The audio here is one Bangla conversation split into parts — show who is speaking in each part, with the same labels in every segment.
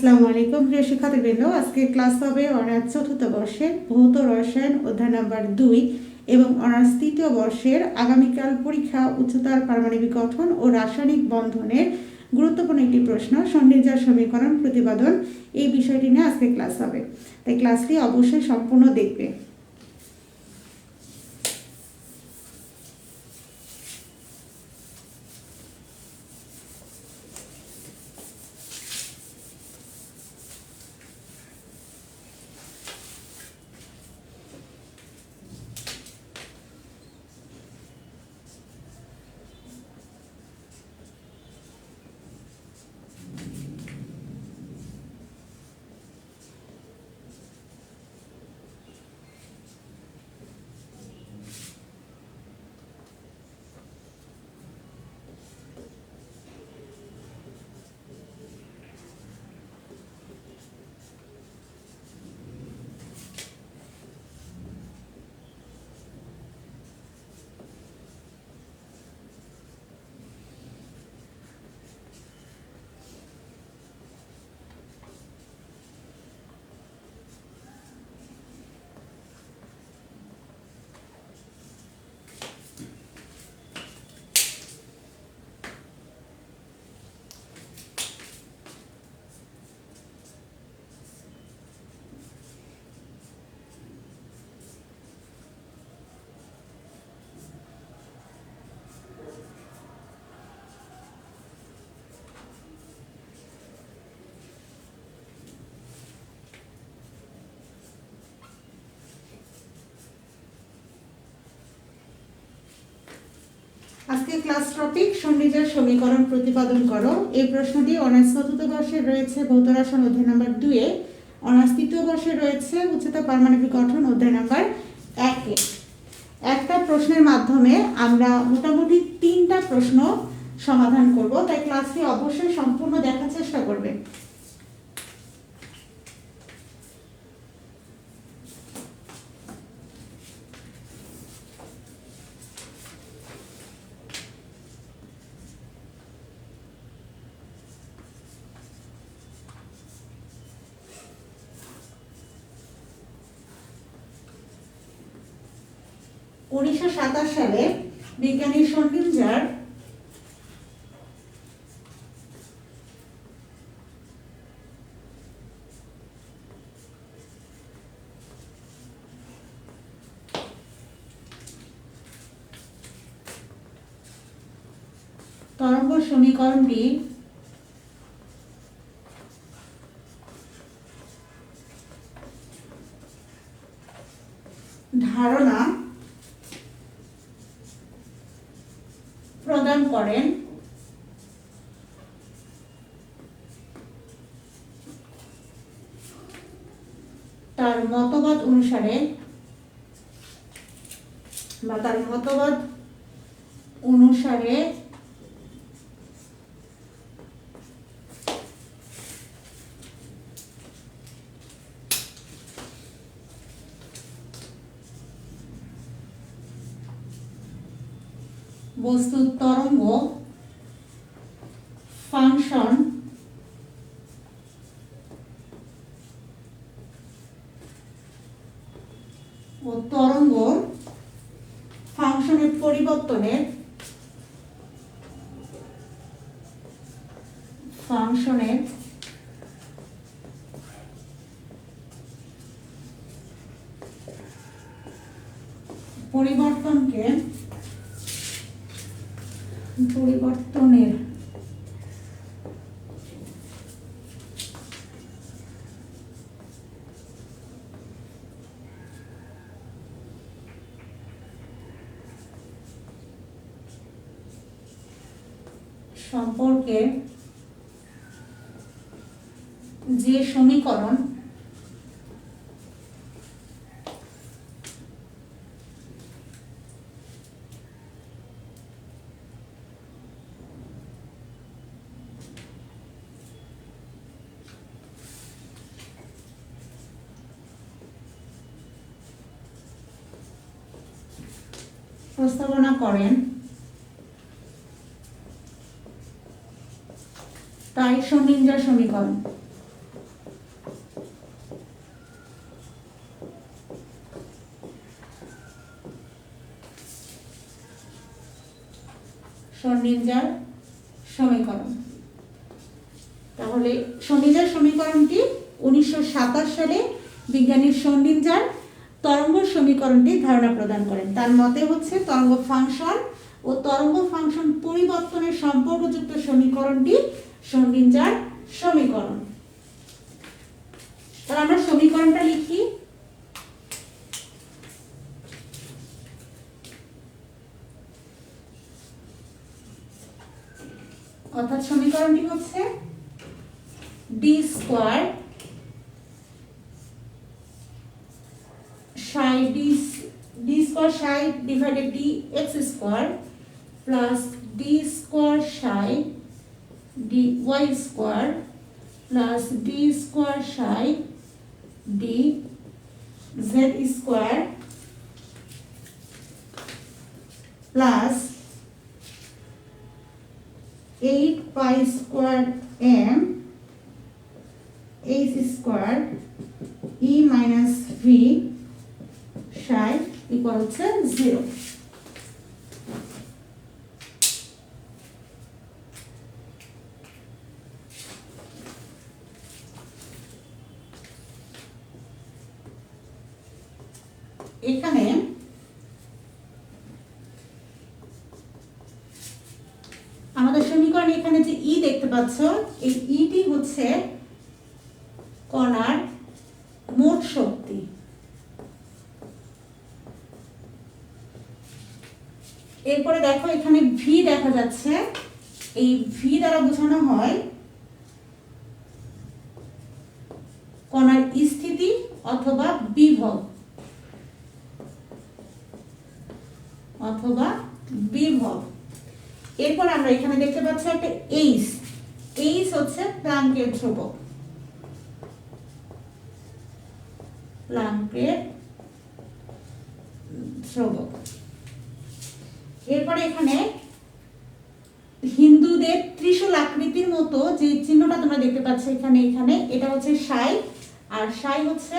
Speaker 1: আসসালামু আলাইকুম প্রিয় শিক্ষার্থীবৃন্দ। আজকে ক্লাস হবে অনার্স চতুর্থ বর্ষের ভৌত রসায়ন অধ্যায় নাম্বার 2 এবং অনার্স তৃতীয় বর্ষের আগামীকাল পরীক্ষা উচ্চতর পারমাণবিক গঠন ও রাসায়নিক বন্ধনের গুরুত্বপূর্ণ একটি প্রশ্ন সন্নির্জার সমীকরণ প্রতিপাদন, এই বিষয়টি নিয়ে আজকে ক্লাস হবে। তাই ক্লাসটি অবশ্যই সম্পূর্ণ দেখবে। আজকে ক্লাস টপিক সন্নির্জার সমীকরণ প্রতিপাদন করো। এই প্রশ্নটি অনার্স চতুর্থ বর্ষে রয়েছে ভৌত রসায়ন অধ্যায় নাম্বার 2 এ, অনার্স তৃতীয় বর্ষে রয়েছে উচ্চতর পারমাণবিক গঠন অধ্যায় নাম্বার 1 এ। একটা প্রশ্নের মাধ্যমে আমরা মোটামুটি 3টা প্রশ্ন সমাধান করব, তাই ক্লাসটি অবশ্যই সম্পূর্ণ দেখার চেষ্টা করবে। উনিশশো 27 সালে বিজ্ঞানী সন্নির্জার তরঙ্গ সমীকরণটি ধারণা প্রদান করেন। তার মতবাদ অনুসারে বস্তুর তরঙ্গ ফাংশন ও তরঙ্গ ফাংশনের পরিবর্তনের পরিবর্তনের সম্পর্কে যে সমীকরণ প্রস্তাবনা করেন তাই সন্নির্জার সমীকরণ। শোডিঞ্জার সমীকরণ। তাহলে শোডিঞ্জার সমীকরণটি 1927 সালে বিজ্ঞানী শোডিঞ্জার তরঙ্গ সমীকরণটি ধারণা প্রদান করেন। তার মতে হচ্ছে তরঙ্গ ফাংশন ও তরঙ্গ ফাংশন পরিবর্তনের সম্পর্কযুক্ত সমীকরণটি শোডিঞ্জার সমীকরণ। তাহলে আমরা সমীকরণটা লিখি। অর্থাৎ সমীকরণটি হচ্ছে d square psi divided d x square plus d square psi d y square plus d square psi d z square plus 8 pi squared m h squared e minus v psi equal to 0। এখানে আমাদের সমীকরণ এখানে যে ই দেখতে পাচ্ছ, এই ইটি হচ্ছে কণার মোট শক্তি। এরপরে দেখো এখানে ভি দেখা যাচ্ছে, এই ভি দ্বারা বোঝানো হয় কণার স্থিতি অথবা বিভব এরপর আমরা এখানে দেখতে পাচ্ছি একটা এইচ হচ্ছে প্লাঙ্কের ধ্রুবক। এরপরে এখানে হিন্দুদের ত্রিশূল আকৃতির মতো যে চিহ্নটা তোমরা দেখতে পাচ্ছ এখানে এটা হচ্ছে সাই, আর সাই হচ্ছে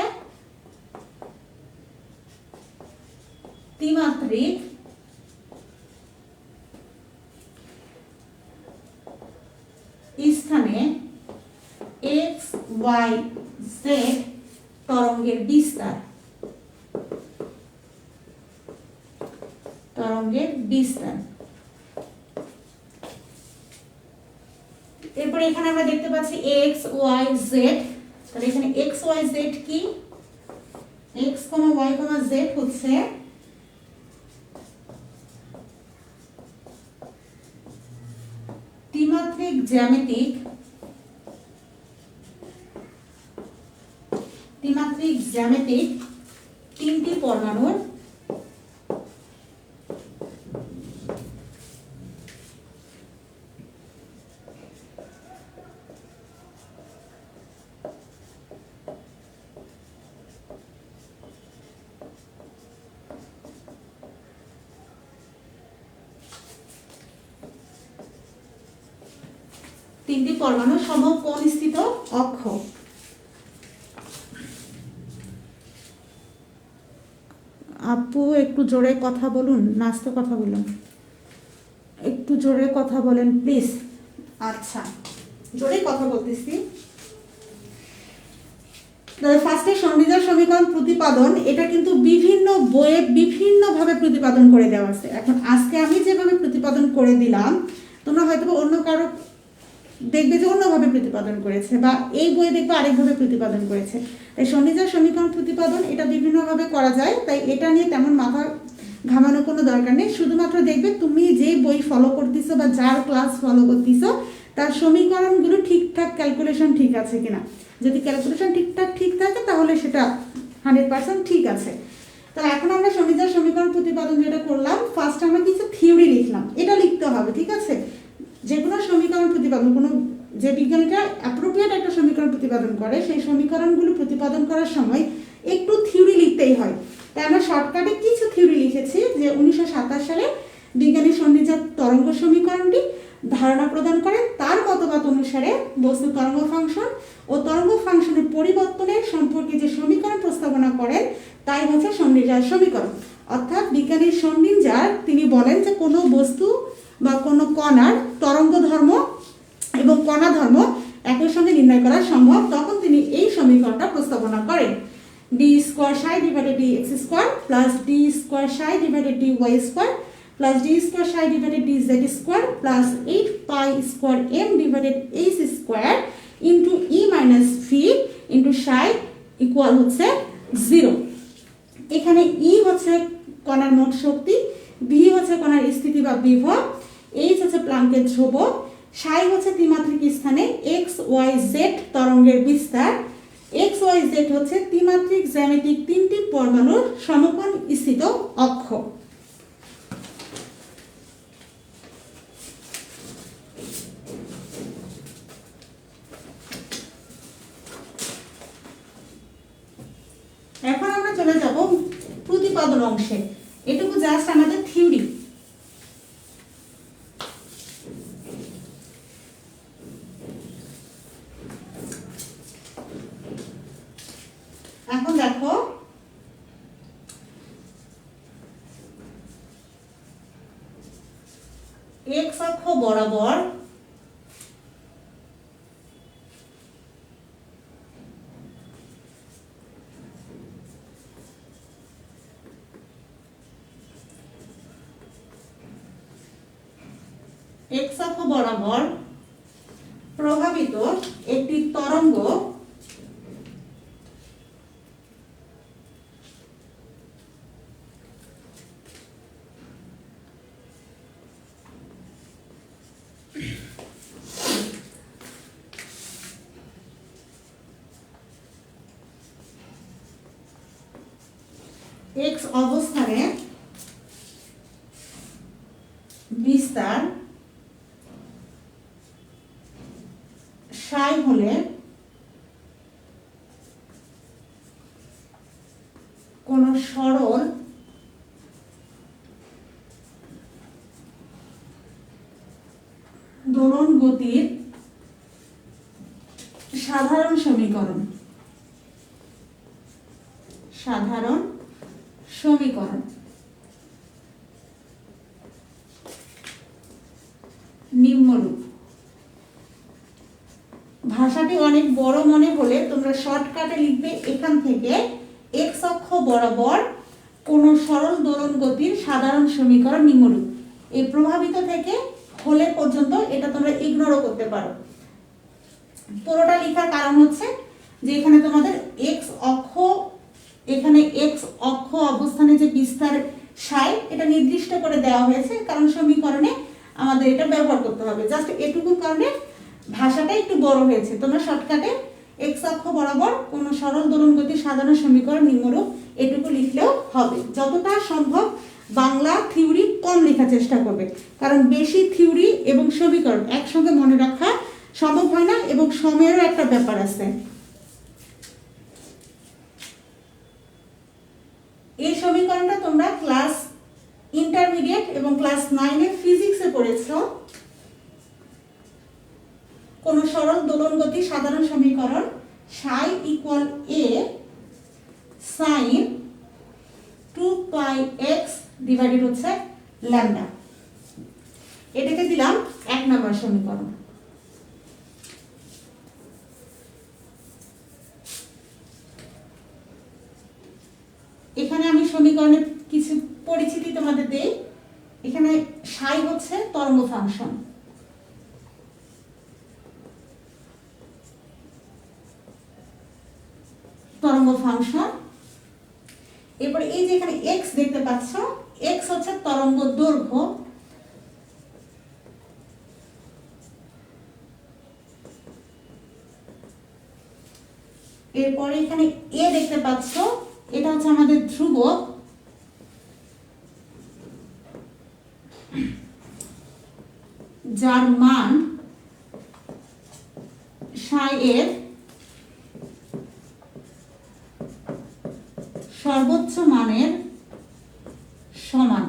Speaker 1: ত্রিমাত্রিক স্থানে এক্স ওয়াই জেড তরঙ্গের বিস্তার। এরপরে এখানে আমরা দেখতে পাচ্ছি এক্স ওয়াই জেড। তাহলে এখানে এক্স ওয়াই জেড কি? X comma y comma z হচ্ছে ত্রিমাত্রিক জ্যামিতিক তিনটি পরমাণুর সমকোণস্থিত অক্ষ। আপু একটু জোরে কথা বলুন, নাস্তে কথা বলুন, একটু জোরে কথা বলেন প্লিজ। আচ্ছা, জোরে কথা বলতেছি। ফার্স্টে শোডিঞ্জার সমীকরণ প্রতিপাদন, এটা কিন্তু বিভিন্ন বইয়ে বিভিন্নভাবে প্রতিপাদন করে দেওয়া আছে। এখন আজকে আমি যেভাবে প্রতিপাদন করে দিলাম, তোমরা হয়তো অন্য কারো দেখবে যে অন্যভাবে প্রতিপাদন করেছে, বা এই বই দেখবে আরেকভাবে প্রতিপাদন করেছে। তাই শোডিঞ্জার সমীকরণ প্রতিপাদন এটা বিভিন্নভাবে করা যায়, তাই এটা নিয়ে তেমন মাথা ঘামানো কোনো দরকার নেই। শুধুমাত্র দেখবে তুমি যেই বই ফলো করতেছো বা যার ক্লাস ফলো করতেছো তার সমীকরণগুলো ঠিকঠাক ক্যালকুলেশন ঠিক আছে কিনা। যদি ক্যালকুলেশন ঠিকঠাক ঠিক থাকে তাহলে সেটা 100% ঠিক আছে। তাহলে এখন আমরা শোডিঞ্জার সমীকরণ প্রতিপাদন যেটা করলাম, ফার্স্ট আমরা কিছু থিওরি লিখলাম, এটা লিখতে হবে, ঠিক আছে। যে কোনো সমীকরণ প্রতিপাদন, কোনো যে বিজ্ঞানীটা অ্যাপ্রোপ্রিয়েট একটা সমীকরণ প্রতিপাদন করে, সেই সমীকরণগুলো প্রতিপাদন করার সময় একটু থিওরি লিখতেই হয়। তাই আমরা শর্টকাটে কিছু থিওরি লিখেছি যে 1927 সালে বিজ্ঞানী শোডিঞ্জার তরঙ্গ সমীকরণটি ধারণা প্রদান করেন। তার মতবাদ অনুসারে বস্তু তরঙ্গ ফাংশন ও তরঙ্গ ফাংশনের পরিবর্তনের সম্পর্কে যে সমীকরণ প্রস্তাবনা করেন তাই হচ্ছে শোডিঞ্জার সমীকরণ। অর্থাৎ বিজ্ঞানী শোন্ডিঞ্জার তিনি বলেন যে কোনো বস্তু বা কোনো কণার তরঙ্গ ধর্ম এবং কণা ধর্ম একই সঙ্গে নির্ণয় করা সম্ভব, তখন তিনি এই সমীকরণটা প্রস্তাবনা করেন। D square psi divided d x square plus d square psi divided d y square plus d square psi divided d z square plus 8 pi square m divided h square into e minus v into psi equal হচ্ছে 0। এখানে ই হচ্ছে কণার মোট শক্তি, ভি হচ্ছে কণার স্থিতি বা বিভব, এইচ হচ্ছে প্লাঙ্কের ধ্রুবক, সাই হচ্ছে ত্রিমাত্রিক স্থানে এক্স ওয়াই জেড তরঙ্গের বিস্তার। এক্স ওয়াই জেড হচ্ছে ত্রিমাত্রিক জ্যামিতিক তিনটি পরমাণুর সমকোণ স্থিত অক্ষ। এখন আমরা চলে যাব প্রতিপাদন অংশে। এটুকু জাস্ট আমাদের থিওরি। এখন দেখো এক্স অক্ষ বরাবর এক্স অক্ষ বরাবর প্রভাবিত একটি তরঙ্গ এক্স অবস্থানে বিস্তার সাই হলে কোন সরল দোলন গতির সাধারণ সমীকরণ নিম্নরূপ। ভাষাটি অনেক বড় মনে হলে তোমরা শর্টকাটে লিখবে এখান থেকে এক্স অক্ষ বরাবর কোন সরল দোলন গতির সাধারণ সমীকরণ নিম্নরূপ। এই প্রভাবিত থেকে হলে পর্যন্ত এটা তোমরা ইগনোরও করতে পারো। পুরোটা লেখার কারণ হচ্ছে যে এখানে তোমাদের এক্স অক্ষ অবস্থানে যে বিস্তার সাই এটা নির্দিষ্ট করে দেওয়া হয়েছে, কারণ সমীকরণে আমাদের এটা ব্যবহার করতে হবে। জাস্ট এটুকু কারণে ভাষাটা একটু বড় হয়েছে। তোমরা শর্টকাটে এক্স অক্ষ বরাবর কোন সরল দোলন গতির সাধারণ সমীকরণ নিম্নরূপ এটুকু লিখলেও হবে। যতটা সম্ভব বাংলা থিওরি কম লেখার চেষ্টা করবে, কারণ বেশি থিওরি এবং সমীকরণ একসঙ্গে মনে রাখা সম্ভব হয় না এবং সময়েরও একটা ব্যাপার আছে। এই সমীকরণটা তোমরা ক্লাস ইন্টারমিডিয়েট এবং ক্লাস 9 ফিজিক্সে পড়েছো। কোন সরল দোলন গতি সাধারণ সমীকরণ সাই ইকুয়াল এ সাইন 2 পাই এক্স ডিভাইডেড হচ্ছে ল্যামডা। এটাকে দিলাম 1 নম্বর সমীকরণ। এখানে আমি সমীকরণের কিছু পরিচিতি তোমাদের দেই। এখানে সাই হচ্ছে তরঙ্গ ফাংশন, এরপরে এই যে এখানে এক্স দেখতে পাচ্ছ, এক্স হচ্ছে তরঙ্গ দৈর্ঘ্য, এরপরে এখানে এ দেখতে পাচ্ছ, এটা হচ্ছে আমাদের ধ্রুবক, যার মান সাই এর সর্বোচ্চ মানের সমান।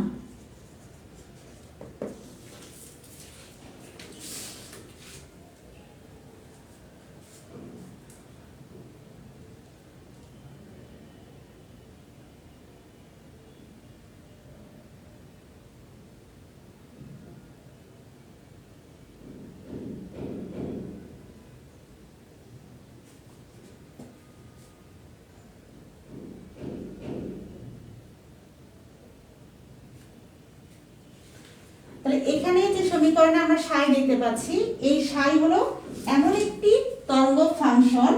Speaker 1: এখানে যে সমীকরণে আমরা সাই দেখতে পাচ্ছি, এই সাই হলো এমন একটি তরঙ্গ ফাংশন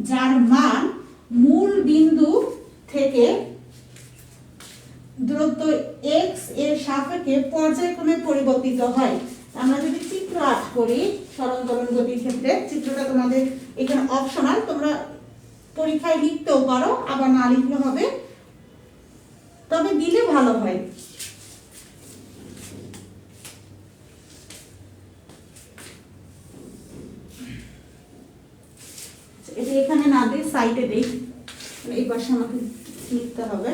Speaker 1: যার মান মূল বিন্দু থেকে দূরত্ব x এর সাপেক্ষে পর্যায়ক্রমে পরিবর্তিত হয়। আমরা যদি চিত্র আঁক করি সরল ত্বরণ গতির ক্ষেত্রে, চিত্রটা তোমাদের এখানে অপশনাল, তোমরা পরীক্ষায় লিখতেও পারো, আবার না লিখলে হবে, তবে দিলে ভালো হয়। এটা এখানে না দিই, সাইডে দিই, এই পাশে আমাকে লিখতে হবে।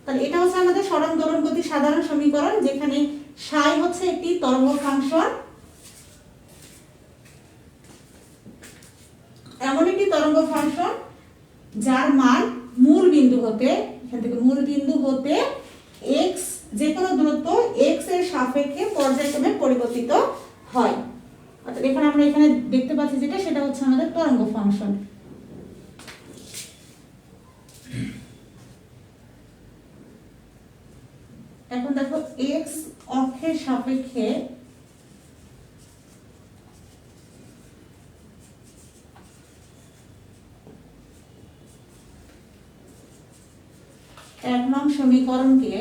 Speaker 1: তাহলে এটা হচ্ছে আমাদের সরল ত্বরণ গতির সাধারণ সমীকরণ, যেখানে সাই হচ্ছে একটি তরঙ্গ ফাংশন, এমন একটি তরঙ্গ ফাংশন যার মান মূল বিন্দু হতে, এখান থেকে মূল বিন্দু হতে x, যে কোনো দূরত্ব x এর সাপেক্ষে পর্যায়ক্রমে পরিবর্তিত হয়। অর্থাৎ এখানে আমরা এখানে দেখতে পাচ্ছি যেটা, সেটা হচ্ছে আমাদের তরঙ্গ ফাংশন। এখন দেখো x অক্ষের সাপেক্ষে এক নং সমীকরণকে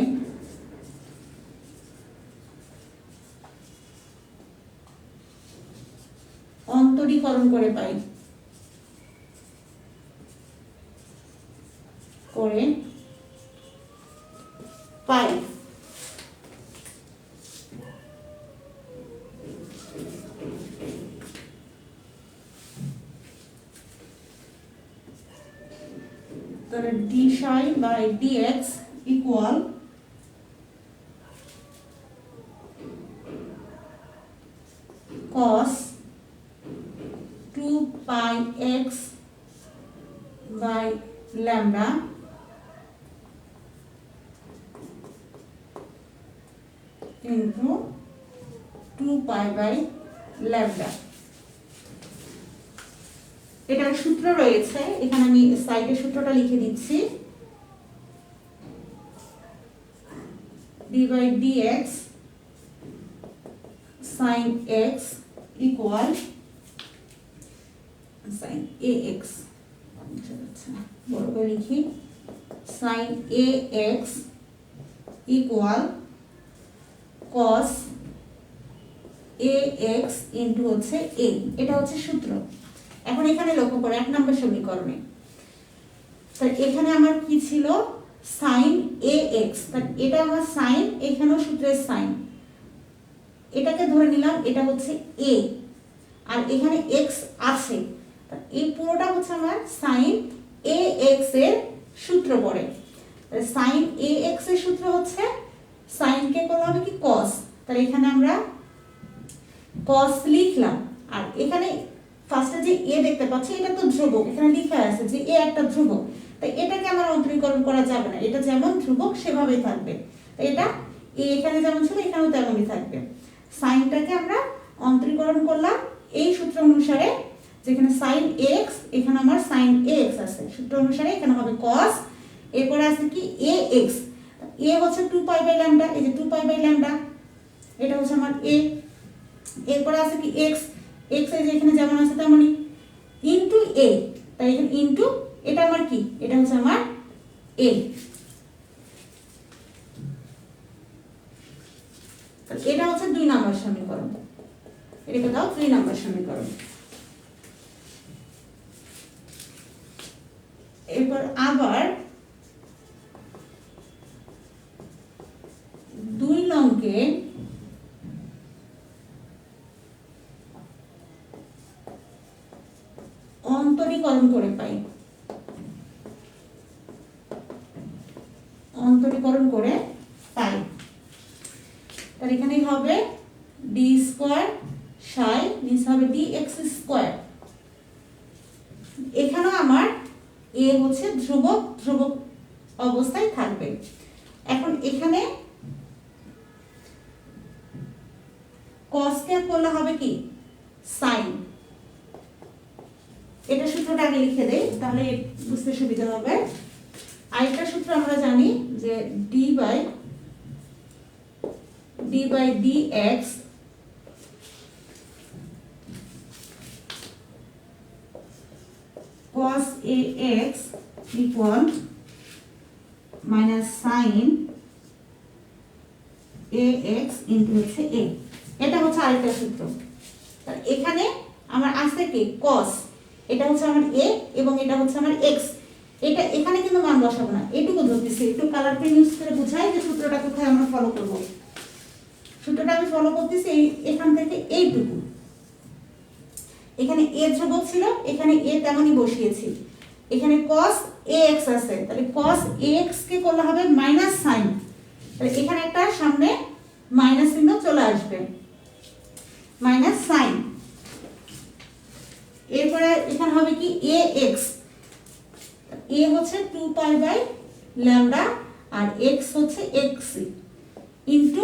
Speaker 1: অন্তরীকরণ করে পাই, তাহলে d psi by dx equal cos 2 pi x by lambda into 2 pi by lambda। এটার সূত্র রয়েছে, এখানে আমি সাইডে সূত্রটা লিখে দিচ্ছি। d by dx sin x equal sin ax, বড় করে লিখি, sin ax equal cos ax into হচ্ছে a, এটা হচ্ছে সূত্র। এখন এখানে লক্ষ্য করো 1 নম্বর সমীকরণে, তাহলে এখানে আমার কি ছিল, sin ax, তাহলে এটা আমার sin, এখানেও সূত্রের sin, এটাকে ধরে নিলাম এটা হচ্ছে a, আর এখানে x আছে, এই পুরোটা হচ্ছে আমার sin ax এর সূত্র পড়ে। তাহলে sin ax এর সূত্র হচ্ছে, sin কে করলে হবে কি cos, তাহলে এখানে আমরা cos লিখলাম, আর এখানে ফার্স্টে যে a দেখতে পাচ্ছি এটা তো ধ্রুবক, এখানে লেখা আছে যে a একটা ধ্রুবক, তাই এটাকে আমার অন্তরীকরণ করা যাবে না, এটা যেমন ধ্রুবক সেভাবেই থাকবে, তাই এটা a এখানে যেমন ছিল এখানেও তেমনই থাকবে। সাইনটাকে আমরা অন্তরীকরণ করলাম এই সূত্র অনুসারে, যেখানে sin x, এখানে আমার sin ax আছে, সূত্র অনুসারে এখানে হবে cos, এরপরে আছে কি ax, a হচ্ছে 2 pi by lambda, এই যে 2 pi by lambda, এটা হচ্ছে আমার a, এরপরে আছে কি x, x এই যে এখানে যেমন আছে তেমনই, ইনটু a, তাই এখানে ইনটু, এটা আমার কি, এটা হচ্ছে আমার a। এটা হচ্ছে 2 নম্বর সমীকরণ, এটাকে দাও 3 নম্বর সমীকরণ। এরপর আবার অন্তরীকরণ করে পাই, অন্তরীকরণ করে পাই। তাহলে এখানে হবে ডি স্কোয়ার সাই, নিচে হবে ডি এক্স স্কোয়ার। এখানেও আমার এ হচ্ছে ধ্রুবক, ধ্রুবক অবস্থায় থাকবে। এখন এখানে cos কে করলে হবে কি সাইন। এটা সূত্রটা আগে লিখে দেই, তাহলে বুঝতে সুবিধা হবে। আরেকটা সূত্র আমরা জানি যে d by d x cos ax equal minus sin ax into হচ্ছে a। এটা হচ্ছে আরেকটা সূত্র। তাহলে এখানে আমার আসছে কি cos, এটা হচ্ছে আমার a এবং এটা হচ্ছে আমার x। এটা এখানে কিন্তু মান বসাবো না, এটুকু ধরতেছি, একটু কালার পেন ইউজ করে বুঝাই যে সূত্রটা কোথায় আমরা ফলো করব। সূত্রটা আমি ফলো করতেছি এখান থেকে এইটুকু। এখানে a ধ্রুবক ছিল, এখানে a তেমনই বসিয়েছি। এখানে cos ax আছে, তাহলে cos ax কে করলে হবে মাইনাস sin। তাহলে এখানে একটা সামনে মাইনাস চিহ্ন চলে আসবে, মাইনাস sin। এরপরে এখানে হবে কি ax, a হচ্ছে 2 পাই বাই ল্যামডা আর x হচ্ছে x ইনটু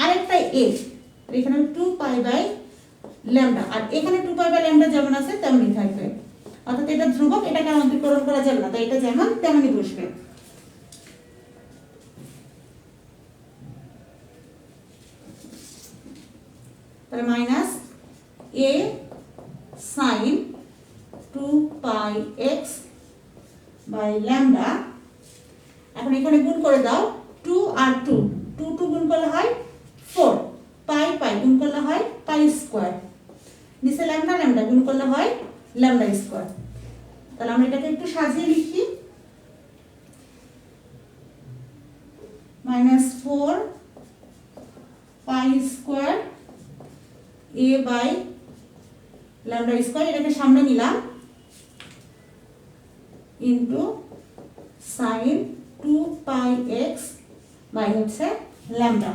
Speaker 1: আরেকটা a, এখানে 2 পাই বাই ল্যামডা আর এখানে 2 পাই বাই ল্যামডা যেমন আছে তেমনই থাকবে। অর্থাৎ এটা ধ্রুবক, এটাকে অন্তরীকরণ করা যাবে না, তাই এটা যেমন তেমনই বসবে। তাহলে minus a sin 2 pi x by lambda. এখন এখানে গুণ করে দাও, 2 আর 2, 2 গুণ করলে হয় 4, পাই পাই গুণ করলে হয় পাই স্কয়ার, নিচে ল্যামডা ল্যামডা গুণ করলে হয় ল্যামডা স্কয়ার। তাহলে আমরা এটাকে একটু সাজিয়ে লিখি, -4 pi square a by lambda square, এটাকে সামনে নিলাম, into sin 2 pi x by হচ্ছে ল্যামডা।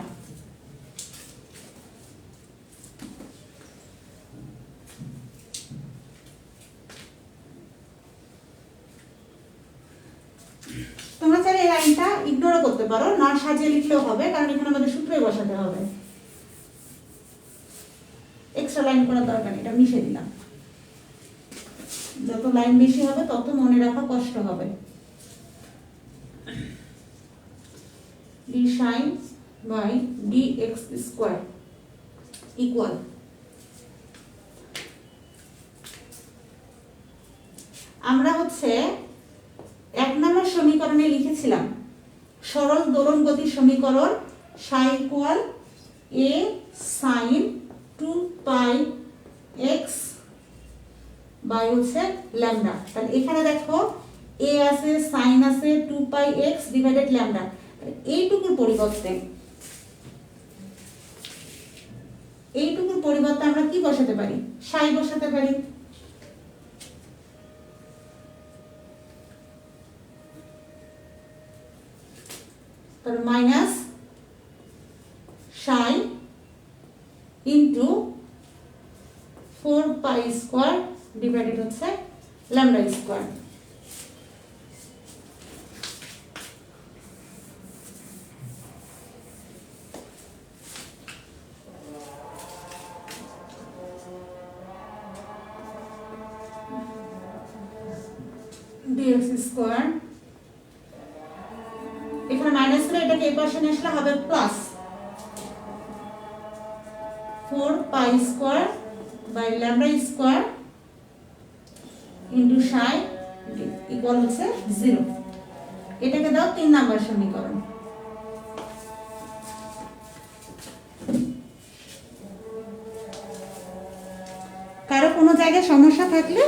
Speaker 1: তোমরা চাইলে এই লাইনটা ইগনোরও করতে পারো, না সাজিয়ে লিখলেও হবে, কারণ এখানে আমাদের সূত্রই বসাতে হবে। এক্সট্রা লাইন করার দরকার নেই, এটা মিশে দিলাম। যত লাইন বেশি হবে তত মনে রাখা কষ্ট হবে। d sin by dx square equal, আমরা হচ্ছে 1 নম্বর সমীকরণে লিখেছিলাম সরল দোলন গতির সমীকরণ psi equal a sin 2 pi x by হচ্ছে ল্যামডা। তাহলে এখানে দেখো a আছে, sin আছে, 2 পাই x ডিভাইডেড ল্যামডা। এইটুকুর পরিবর্তে আমরা কি বসাতে পারি, psi বসাতে পারি। তাহলে minus psi into 4 pi square divided হচ্ছে ল্যামডা স্কয়ার। dx স্কয়ার, এখানে মাইনাস করে এটাকে এই পাশে নিয়ে আসলে হবে plus 4 pi square by lambda square into psi equal হচ্ছে 0। এটাকে দাও 3 নাম্বার সমীকরণ। কারো কোনো জায়গায় সমস্যা থাকলে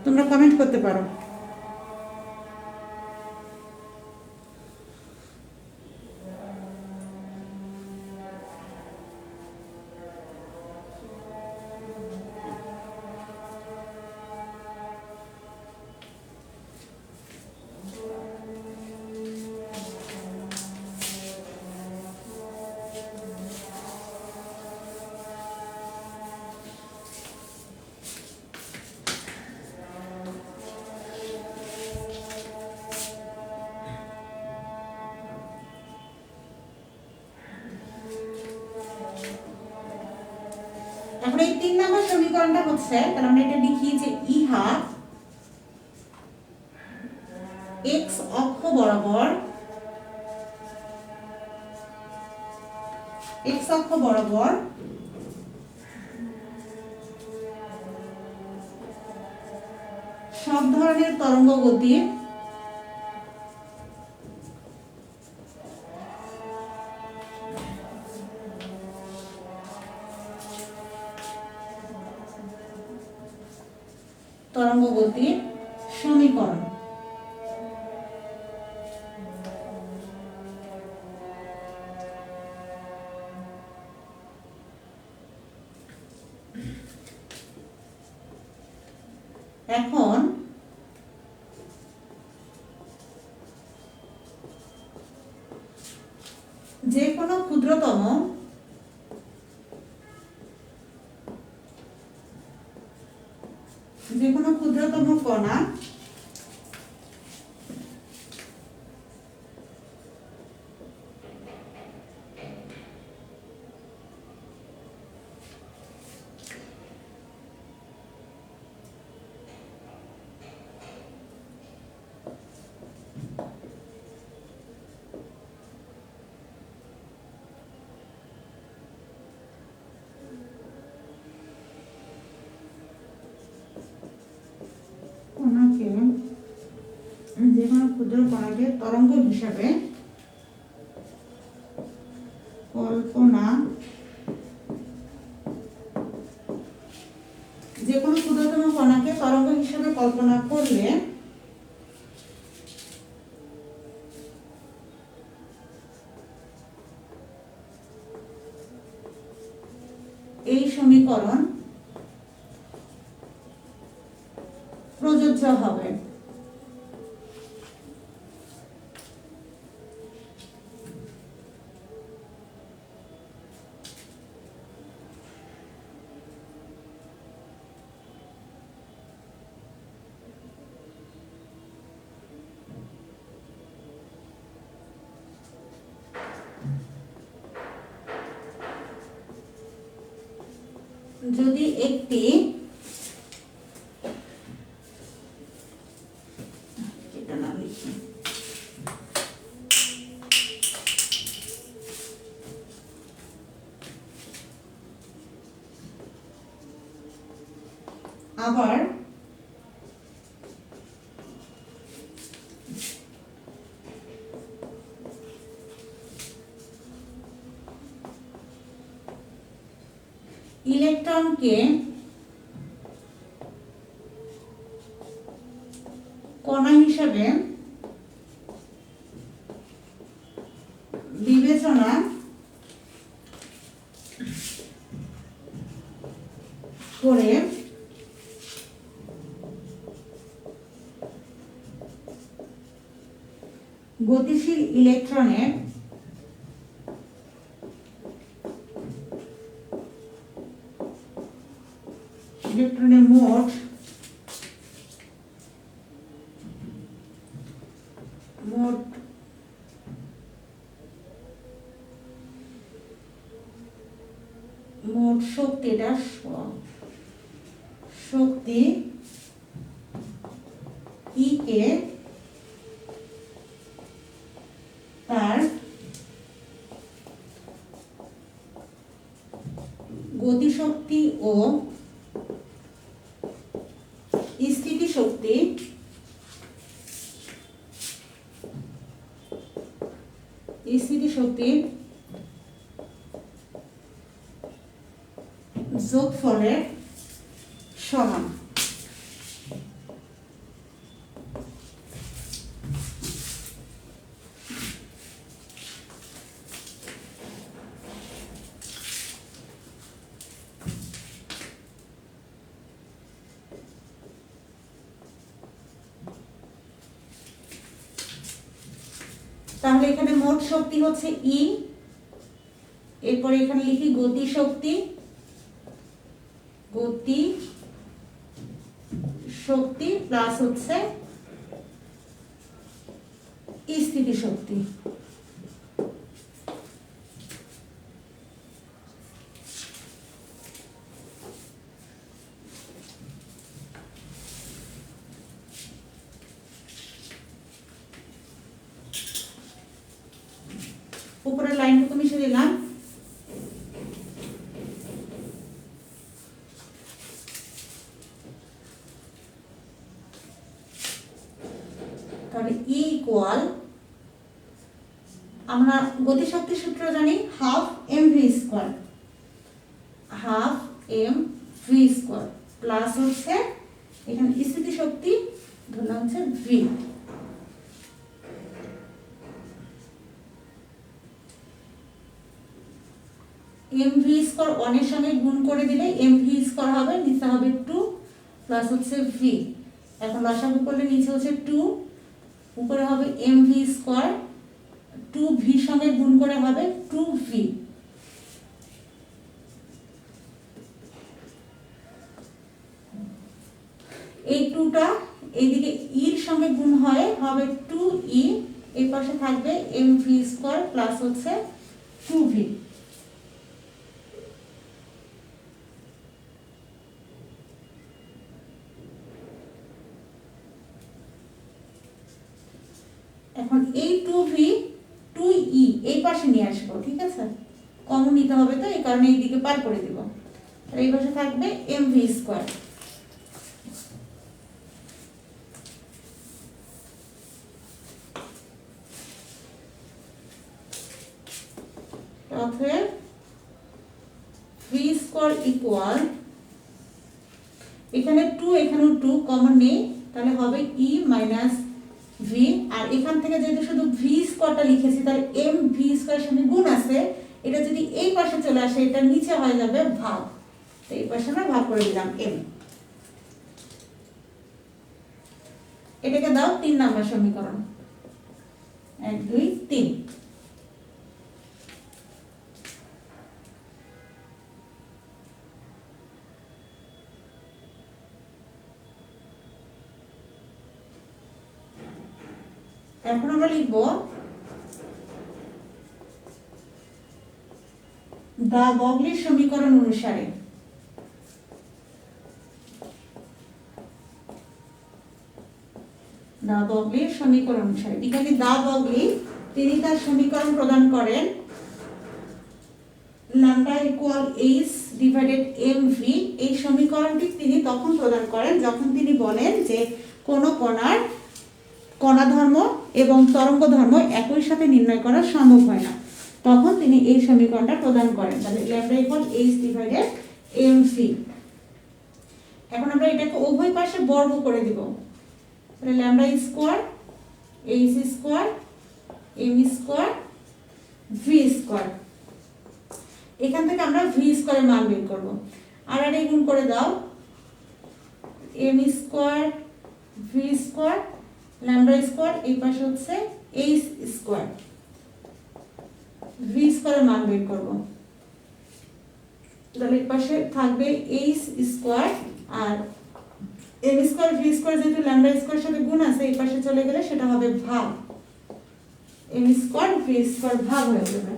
Speaker 1: তোমরা কমেন্ট করতে পারো। এখন এই 3 নম্বর সমীকরণটা হচ্ছে, তাহলে আমরা এটা লিখি যে ইহা x অক্ষ বরাবর সব ধরনের তরঙ্গ গতির সমীকরণ। এখন যে কোনো ক্ষুদ্রতম কণা যে কোনো ক্ষুদ্র কণাকে তরঙ্গ হিসাবে কল্পনা করলে এই সমীকরণ প্রযোজ্য হবে। যদি একটি আবার ইলেকট্রনকে কণা হিসেবে বিবেচনা করে গতিশীল ইলেকট্রনের মোট শক্তি ই কে তার গতিশক্তি ও স্থিতিশক্তির যোগফলের সমান। তাহলে এখানে মোট শক্তি হচ্ছে ই, এরপরে এখানে লিখি গতি শক্তি প্লাস হচ্ছে স্থিতি শক্তি। তাহলে ই ইকুয়াল, আমরা গতিশক্তির সূত্র জানি half m v square, half m v square plus হচ্ছে এখানে স্থিতি শক্তি ধরলাম হচ্ছে ভি। এম ভি স্কোয়ার ওয়ানের সঙ্গে গুণ করে দিলে এম ভি স্কোয়ার হবে, নিচে হবে 2 প্লাস হচ্ছে ভি। এখন লসাগু করলে নিচে হচ্ছে 2, উপরে হবে এম ভি স্কোয়ার, 2 ভি সঙ্গে গুণ করে হবে 2 ভি। এই 2টা এইদিকে ইর সঙ্গে গুণ হয় হবে 2 ই, এই পাশে থাকবে এম ভি স্কোয়ার প্লাস হচ্ছে 2 ভি। এখন এই 2v 2e এই পাশে নিয়ে আসবো, ঠিক আছে, কমন নিতে হবে তো এই কারণে এই দিকে পার করে দিব। আর এই পাশে থাকবে mv স্কয়ার। অতএব v স্কয়ার ইকুয়াল, এখানে 2 এখানেও 2 কমন নেই, তাহলে হবে e মাইনাস ভি। আর এখান থেকে যেহেতু শুধু ভি স্কয়ারটা লিখেছি তাহলে এম ভি স্কয়ারের সঙ্গে গুণ আছে, এটা যদি এই পাশে চলে আসে এটা নিচে হয়ে যাবে ভাগ, তো এই পাশে আমরা ভাগ করে দিলাম এম। এটাকে দাও 3 নম্বর সমীকরণ, 1 2 3। এখন আমরা লিখব দা বগলির সমীকরণ অনুসারে দা বগলির সমীকরণ অনুসারে এখানে দা বগলি তিনি তার সমীকরণ প্রদান করেন lambda equal h divided m v. এই সমীকরণটি তিনি তখন প্রদান করেন যখন তিনি বলেন যে কোন কণার কণা ধর্ম এবং তরঙ্গ ধর্ম একই সাথে নির্ণয় করা সম্ভব হয় না, তখন তিনি এই সমীকরণটা প্রদান করেন। তাহলে lambda equal h divided m v. এখন আমরা এটাকে উভয় পাশে বর্গ করে দিব, তাহলে lambda square h square m square v square. এখান থেকে আমরা ভি স্কয়ারের মান বের করব। আর আর গুণ করে দাও m square v square lambda square, এই পাশে হচ্ছে এইচ স্কয়ার, ভি স্কয়ারের মান বের করব। তাহলে এই পাশে থাকবে এইচ স্কয়ার আর এম স্কয়ার ভি স্কয়ার যেহেতু ল্যামডা স্কয়ারের সাথে গুণ আছে এই পাশে চলে গেলে সেটা হবে ভাগ, এম স্কয়ার ভি স্কয়ার ভাগ হয়ে যাবে।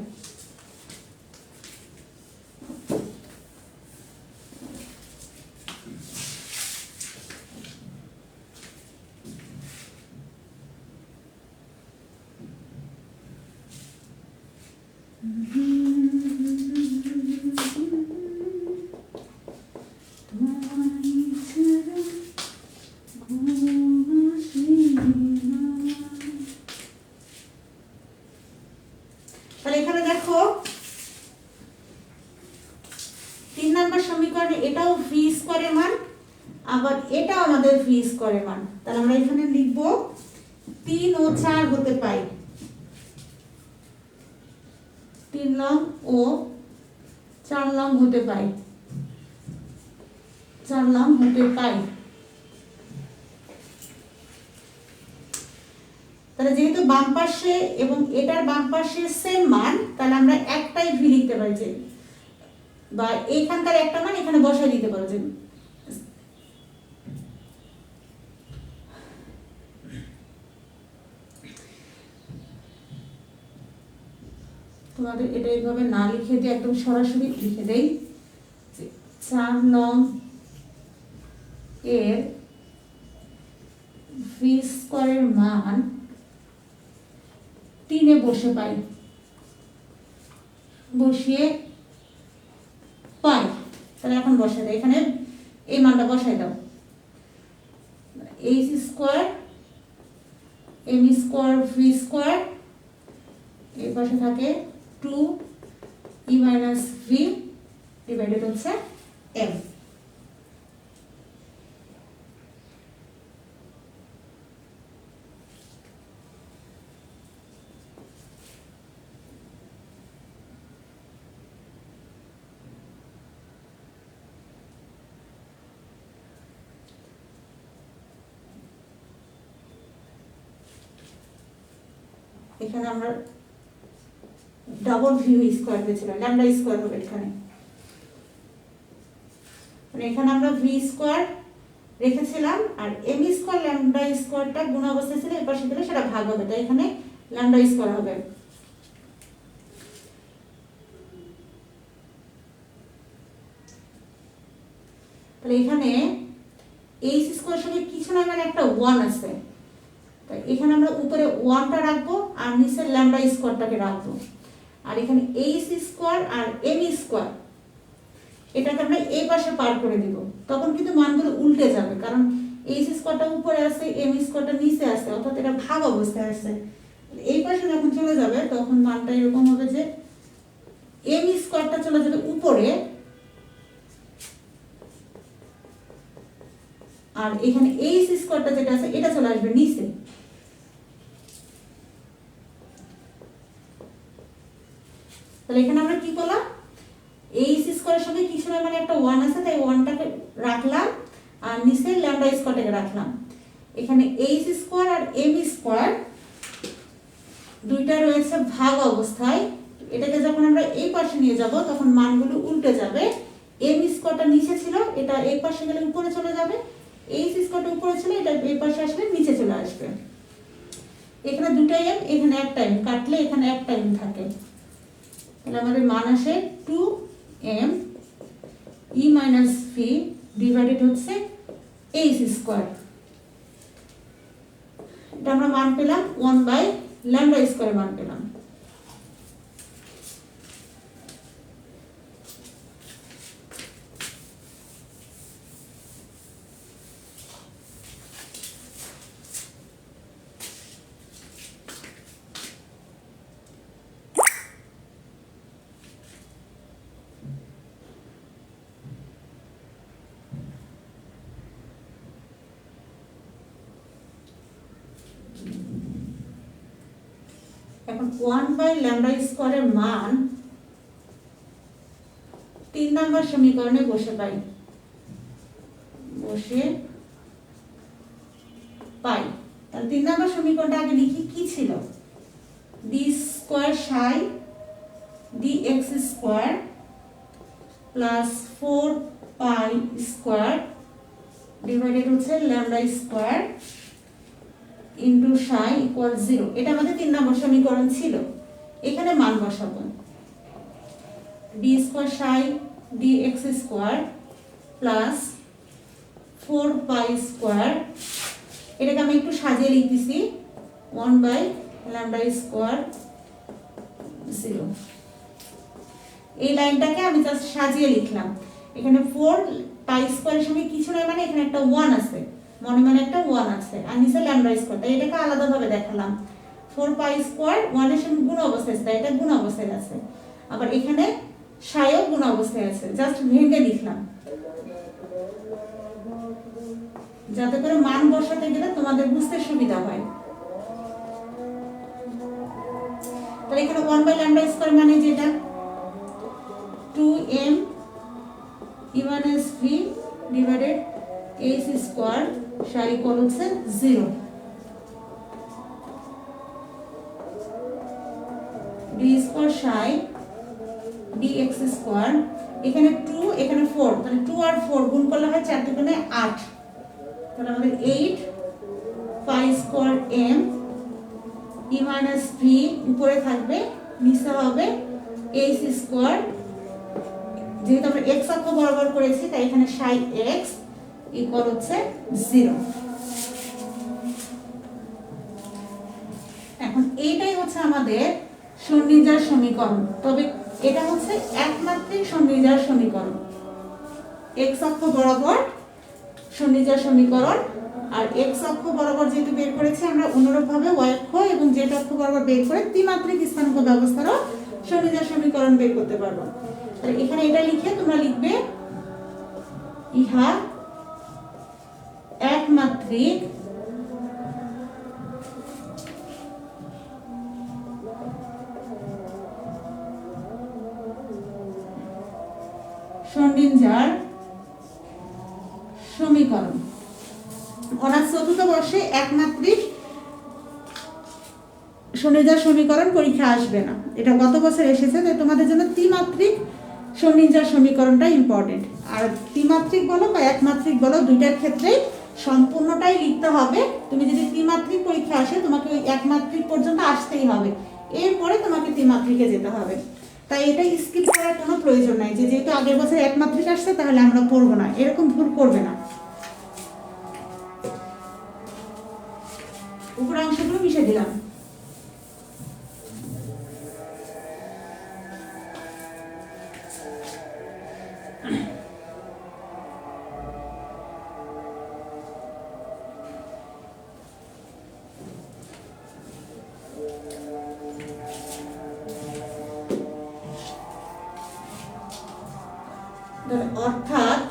Speaker 1: তাহলে এখানে দেখো 3 নম্বর সমীকরণে এটাও ভি স্কয়ারের মান, আবার এটাও আমাদের ভি স্কয়ারের মান। তাহলে আমরা এখানে লিখব 3 ও 4 হতে পাই, 3 লং ও 4 লং হতে পাই, 4 লং হতে পাই। তাহলে যেহেতু বাম পাশে এবং এটার বাম পাশে সেম মান, তাহলে আমরা একটাই ভি লিখতে পারি, যে বা এখানকার একটা মান এখানে বসাই দিতে পারো। যে তোমাদের এটা এইভাবে না লিখে দিয়ে একদম সরাসরি লিখে দেই, 4 নং এর ভি স্কয়ারের মান 3 এ বসে পাই, বসিয়ে পাই। তাহলে এখন বসাই দাও, এখানে এই মানটা বসাই দাও, h square m square v square, এই পাশে থাকে 2 ই মাইনাস ভি ডিভাইডেড হচ্ছে এম। এখানে আমরা ডাবল ভি স্কোয়ার পেয়েছিলাম, ল্যামডা স্কোয়ার হবে এখানে, মানে এখানে আমরা ভি স্কোয়ার রেখেছিলাম আর এম স্কোয়ার ল্যামডা স্কোয়ারটা গুণ অবস্থায় ছিল, এর পাশে দিলে সেটা ভাগ হবে, তাই এখানে ল্যামডা স্কোয়ার হবে। তাহলে এখানে এইচ স্কোয়ার সঙ্গে কিছু না, মানে একটা 1 আছে, তাই এখানে আমরা উপরে 1টা রাখবো আর নিচে ল্যামডা স্কোয়ারটাকে রাখবো। আর এখানে এইচ স্কোয়ার আর এম স্কোয়ার এটাকে আমরা এই পাশে পার করে দিব, তখন কিন্তু মানগুলো উল্টে যাবে, কারণ এইচ স্কোয়ারটা উপরে আছে, এম স্কোয়ারটা নিচে আছে, অর্থাৎ এটা ভাগ অবস্থায় আছে। এই পাশে যখন চলে যাবে তখন মানটা এরকম হবে যে এম স্কোয়ারটা চলে যাবে উপরে আর এখানে এইচ স্কোয়ারটা যেটা আছে এটা চলে আসবে নিচে। তাহলে এখানে আমরা কি করলাম, এইচ স্কোয়ারের সঙ্গে কিছু না, মানে একটা 1 আছে, তাই 1টাকে রাখলাম আর নিচে ল্যামডা স্কোয়ারটাকে রাখলাম। এখানে এইচ স্কোয়ার আর এম স্কোয়ার দুইটা রয়েছে ভাগ অবস্থায়, এটাকে যখন আমরা এই পাশে নিয়ে যাব তখন মানগুলো উল্টে যাবে। এম স্কোয়ারটা নিচে ছিল, এটা এই পাশে গেলে উপরে চলে যাবে, এইচ স্কোয়ারটা উপরে ছিল, এটা এই পাশে আসলে নিচে চলে আসবে। এখানে দুটো এম, এখানে একটা এম, কাটলে এখানে একটা এম থাকে, তাহলে আমাদের মান আসে 2m e minus v divided হচ্ছে এইচ স্কোয়ার। এটা আমরা মান পেলাম 1 বাই ল্যামডা স্কোয়ার মান পেলাম। এখন 1 বাই ল্যামডা স্কোয়ারের মান 3 নম্বর সমীকরণে বসে পাই, তাহলে 3 নম্বর সমীকরণটা আগে লিখি। কি ছিল, d square psi d x square plus 4 pi square divided হচ্ছে lambda square into psi equal 0। এটা আমাদের 3 নম্বর সমীকরণ ছিল। এখানে মান বসাবো, D square psi d x square plus 4 pi square, এটাকে আমি একটু সাজিয়ে লিখতেছি 1 বাই ল্যামডা স্কোয়ার 0। এই লাইনটাকে আমি জাস্ট সাজিয়ে লিখলাম। এখানে 4 পাই স্কোয়ারের সঙ্গে কিছু নয়, মানে এখানে একটা 1 আছে, মনে মনে একটা 1 আছে, আর নিচে ল্যামডা স্কোয়ার, তাই এটাকে আলাদাভাবে দেখালাম। 4 পাই স্কোয়ার 1 এর সঙ্গে গুণ অবস্থায় আছে, তাই এটা গুণ অবস্থায় আছে, আবার এখানে সাইও গুণ অবস্থায় আছে, জাস্ট ভেঙে লিখলাম যাতে করে মান বসাতে গেলে তোমাদের বুঝতে সুবিধা হয়। তাহলে এখানে 1 বাই ল্যামডা স্কোয়ার মানে যেটা 2m e minus v divided h square psi equal হচ্ছে 0। D square psi d x square, এখানে 2 এখানে 4, তাহলে 2 আর 4 গুণ করলে হয় 4 দুগুণে 8, তাহলে আমাদের 8 pi square m e minus v উপরে থাকবে, নিচে হবে এইচ স্কোয়ার, যেহেতু আমরা এক্স অক্ষ বরাবর করেছি তাই এখানে সাই এক্স ইকুয়াল হচ্ছে 0। এখন এইটাই হচ্ছে আমাদের সন্নির্জার সমীকরণ, তবে এটা হচ্ছে একমাত্রিক সন্নির্জার সমীকরণ। এক্স অক্ষ বরাবর সন্নির্জার সমীকরণ আর এক্স অক্ষ বরাবর যেহেতু বের করেছি আমরা অনুরূপভাবে ওয়াই অক্ষ এবং জেড অক্ষ বরাবর বের করে ত্রিমাত্রিক স্থানাঙ্ক ব্যবস্থারও সমীকরণ সমীকরণ বের করতে পারবো। তাহলে এখানে এটা লিখে তোমরা লিখবে ইহা একমাত্রিক শ্রোডিঞ্জার সমীকরণ। অনার্স চতুর্থ বর্ষে একমাত্রিক শ্রোডিঞ্জার সমীকরণ পরীক্ষা আসবে না, এটা গত বছর এসেছে, তাই তোমাদের জন্য ত্রিমাত্রিক শ্রোডিঞ্জার সমীকরণটা ইম্পর্টেন্ট। আর ত্রিমাত্রিক বলো বা একমাত্রিক বলো দুইটার ক্ষেত্রেই সম্পূর্ণটাই লিখতে হবে। তুমি যদি ত্রিমাত্রিক পরীক্ষা আসে তোমাকে ওই একমাত্রিক পর্যন্ত আসতেই হবে, এরপরে তোমাকে ত্রিমাত্রিকে যেতে হবে। তাই এটা স্কিপ করার কোনো প্রয়োজন নাই যে যেহেতু আগের বছর একমাত্রিক আসছে তাহলে আমরা পড়বো না, এরকম ভুল করবে না। উপরের অংশগুলো মিশে দিলাম। অর্থাৎ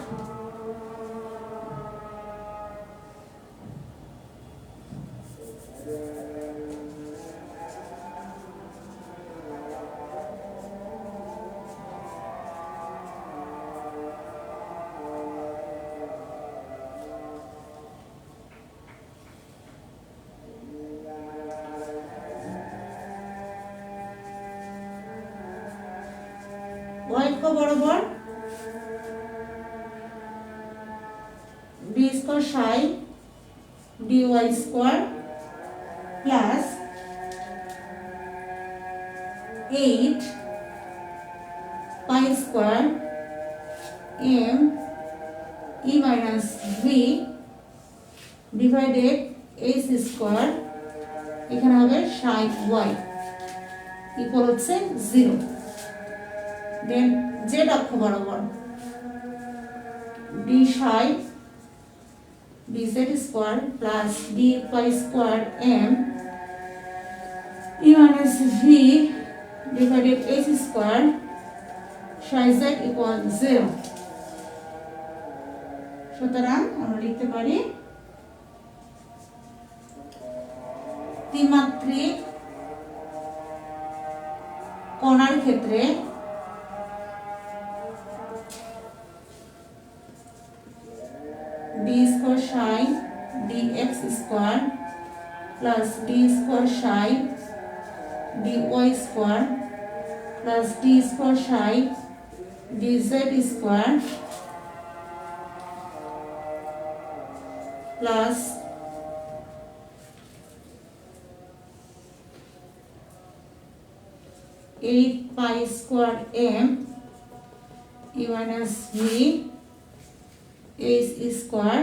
Speaker 1: y বরাবর d square psi dy square plus 8 pi square m e minus v divided h square, এখানে হবে psi y ইকুয়াল হচ্ছে 0। দেন z অক্ষ বরাবর d psi dz square plus d pi square m e minus v divided h square psi z equal 0। সুতরাং আমরা লিখতে পারি ত্রিমাত্রিক কণার ক্ষেত্রে d square psi dx square plus d square psi dy square plus d square psi dz square plus 8 pi square m e minus v h square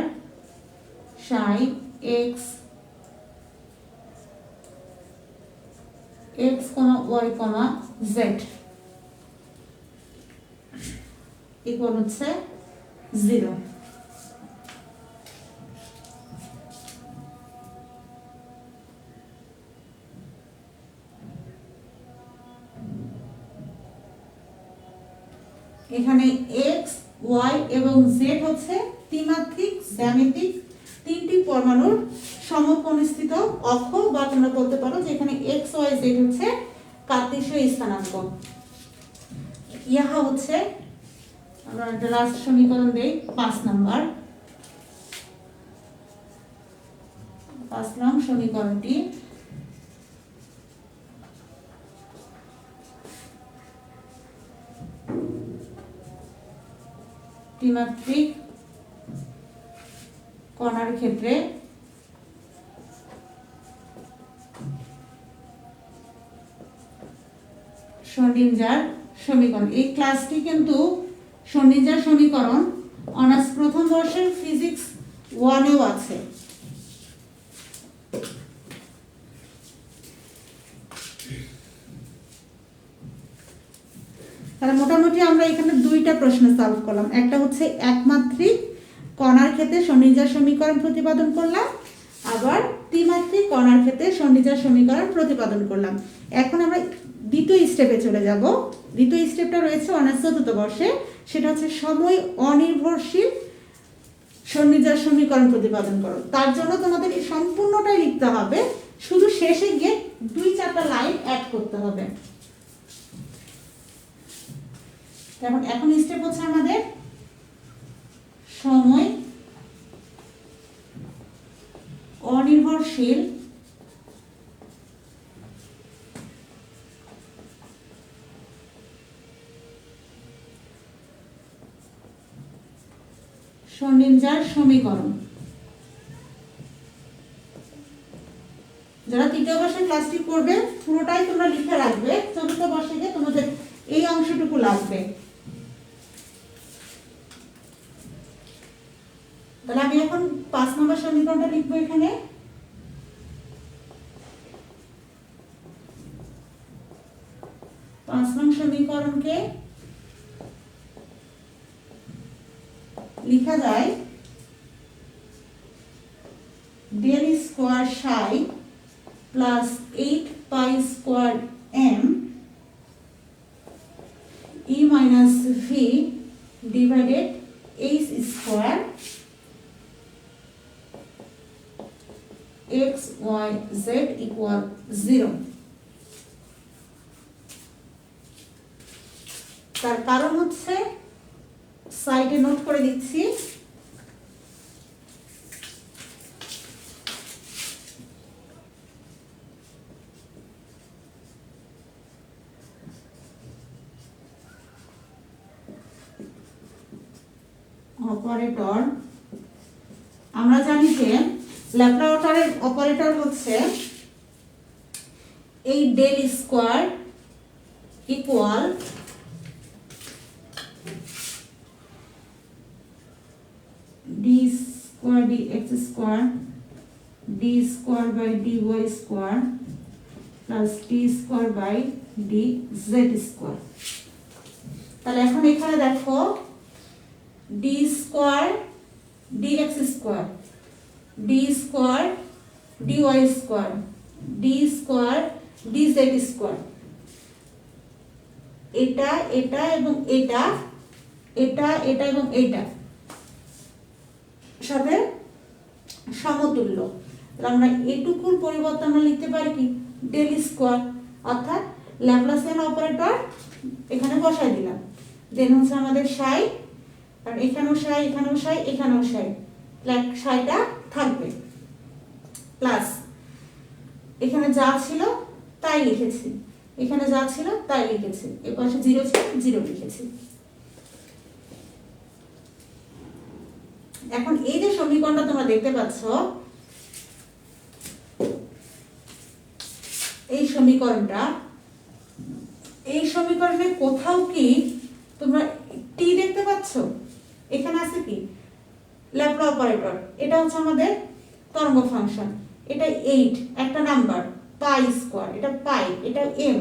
Speaker 1: psi x y, z equal হচ্ছে 0। এখানে x y এবং z হচ্ছে ত্রিমাত্রিক জ্যামিতিক তিনটি পরমাণুর সমকোণস্থিত অক্ষ, বা তোমরা বলতে পারো যে এখানে x y z হচ্ছে কার্তেশীয় স্থানাঙ্ক। ইহা হচ্ছে আমরা লাস্ট সমীকরণ দেই 5 নম্বর সমীকরণটি ত্রিমাত্রিক কণার ক্ষেত্রে শ্রোডিঞ্জার সমীকরণ। এই ক্লাসটি কিন্তু শ্রোডিঞ্জার সমীকরণ অনার্স প্রথম বর্ষের ফিজিক্স 1-এও আছে। তাহলে মোটামুটি আমরা এখানে দুইটা প্রশ্ন সলভ করলাম, একটা হচ্ছে একমাত্রিক কণার ক্ষেত্রে সন্নির্যাস সমীকরণ প্রতিপাদন করলাম, আবার ত্রিমাত্রিক কণার ক্ষেত্রে সন্নির্যাস সমীকরণ প্রতিপাদন করলাম। এখন আমরা দ্বিতীয় স্টেপে চলে যাব। দ্বিতীয় স্টেপটা রয়েছে অনার্স চতুর্থ বর্ষে, সেটা হচ্ছে সময় অনির্ভরশীল সন্নির্যাস সমীকরণ প্রতিপাদন করো। তার জন্য তোমাদের এই সম্পূর্ণটাই লিখতে হবে, শুধু শেষে গিয়ে 2-4টা লাইন অ্যাড করতে হবে। এখন স্টেপ হচ্ছে আমাদের সময় অনির্ভরশীল সন্নির্যাস সমীকরণ। যারা তৃতীয় বর্ষের ক্লাসটি করবে পুরোটাই তোমরা লিখে রাখবে, চতুর্থ বর্ষে গিয়ে তোমাদের এই অংশটুকু লাগবে। তাহলে আমি এখন 5 নম্বর সমীকরণটা লিখবো এখানে। পাঁচ নং সমীকরণকে লিখা যায় del square psi plus 8 pi square m e minus v divided h square x y z equal 0। তার কারণ হচ্ছে সাইডে নোট করে দিচ্ছি, অপারেটর। আমরা জানি যে ল্যাপ্লাস অপারেটর হচ্ছে এই del square equal d square d x square d square by d y square plus t square by d z square. তাহলে এখন এখানে দেখো d square d x square d square d y square d square d z square, এটা এটা এবং এটা এটা এটা এবং এটা সাথে সমতুল্য। তাহলে আমরা এটুকুর পরিবর্তে আমরা লিখতে পারি কি ডেল স্কোয়ার, অর্থাৎ ল্যাপ্লাসিয়ান অপারেটর এখানে বসাই দিলাম। দেন হচ্ছে আমাদের সাই, কারণ এখানেও সাই এখানেও সাই এখানেও সাই, সাইটা থাকবে প্লাস এখানে যা ছিল তাই লিখেছি, এখানে যা ছিল তাই লিখেছি, এর পাশে 0 ছিল 0 লিখেছি। এখন এই যে সমীকরণটা তোমরা দেখতে পাচ্ছ, এই সমীকরণে কোথাও কি তোমরা টি দেখতে পাচ্ছ? এখানে আছে কি ল্যাপ্লাস অপারেটর, এটা হচ্ছে আমাদের তরঙ্গ ফাংশন, এটা 8 একটা নাম্বার, পাই স্কোয়ার, এটা পাই, এটা এম,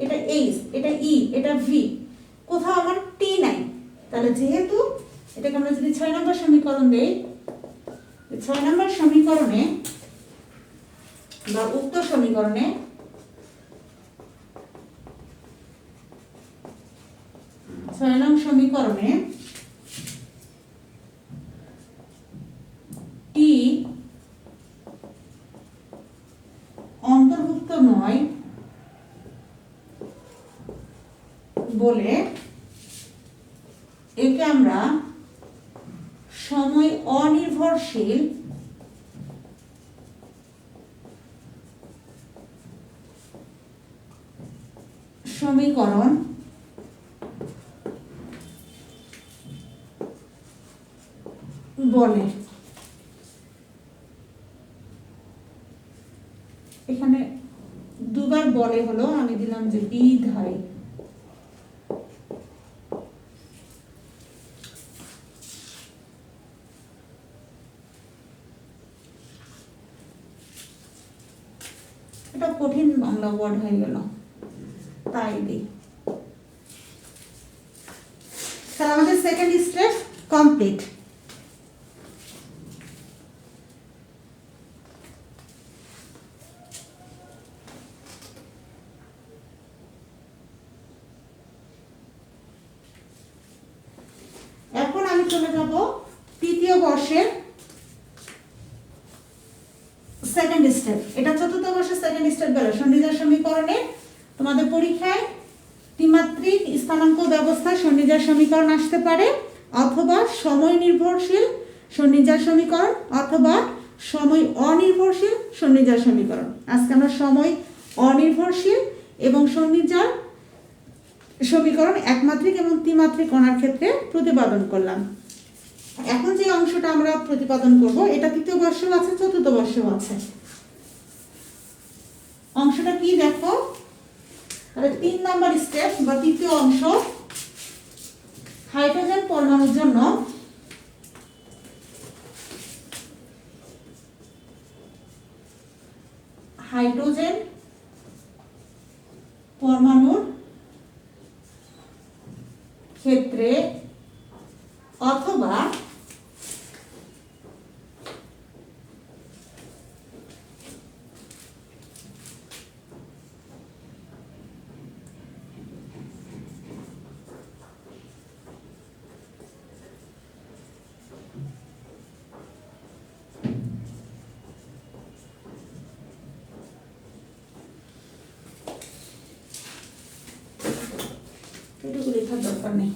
Speaker 1: এটা এইচ, এটা ই, এটা ভি, কোথাও আমার টি নাই। তাহলে যেহেতু এটাকে আমরা যদি 6 নম্বর সমীকরণ দেই, 6 নম্বর সমীকরণে বা উক্ত সমীকরণে সমীকরণে টি অন্তর্ভুক্ত নয় বলে একে আমরা সময় অনির্ভরশীল সমীকরণ বলে। এখানে দুবার বলে হলো, আমি দিলাম যে বিধায়। এটা কঠিন বাংলা ওয়ার্ড হয়ে গেল, তাই দিই। তাহলে আমাদের সেকেন্ড স্টেপ কমপ্লিট। চলে যাব তৃতীয় বর্ষের সেকেন্ড স্টেপ। এটা চতুর্থ বর্ষের সেকেন্ড স্টেপ গেল। সন্নিজার সমীকরণে তোমাদের পরীক্ষায় ত্রিমাত্রিক স্থানাঙ্ক ব্যবস্থায় সন্নিজার সমীকরণ আসতে পারে, অথবা সময় নির্ভরশীল সন্নিজার সমীকরণ, অথবা সময় অনির্ভরশীল সন্নিজার সমীকরণ। আজকে আমরা সময় অনির্ভরশীল এবং সন্নিজার সমীকরণ একমাত্রিক এবং ত্রিমাত্রিক কণার ক্ষেত্রে প্রতিপাদন করলাম। এখন যে অংশটা আমরা প্রতিপাদন করব এটা তৃতীয় বর্ষেও আছে, চতুর্থ বর্ষেও আছে। অংশটা কি দেখো, তাহলে 3 নাম্বার স্টেপ বা তৃতীয় অংশ, হাইড্রোজেন পরমাণুর জন্য হাইড্রোজেন পরমাণুর ক্ষেত্রে অথবা এটুকু লেখার দরকার নেই।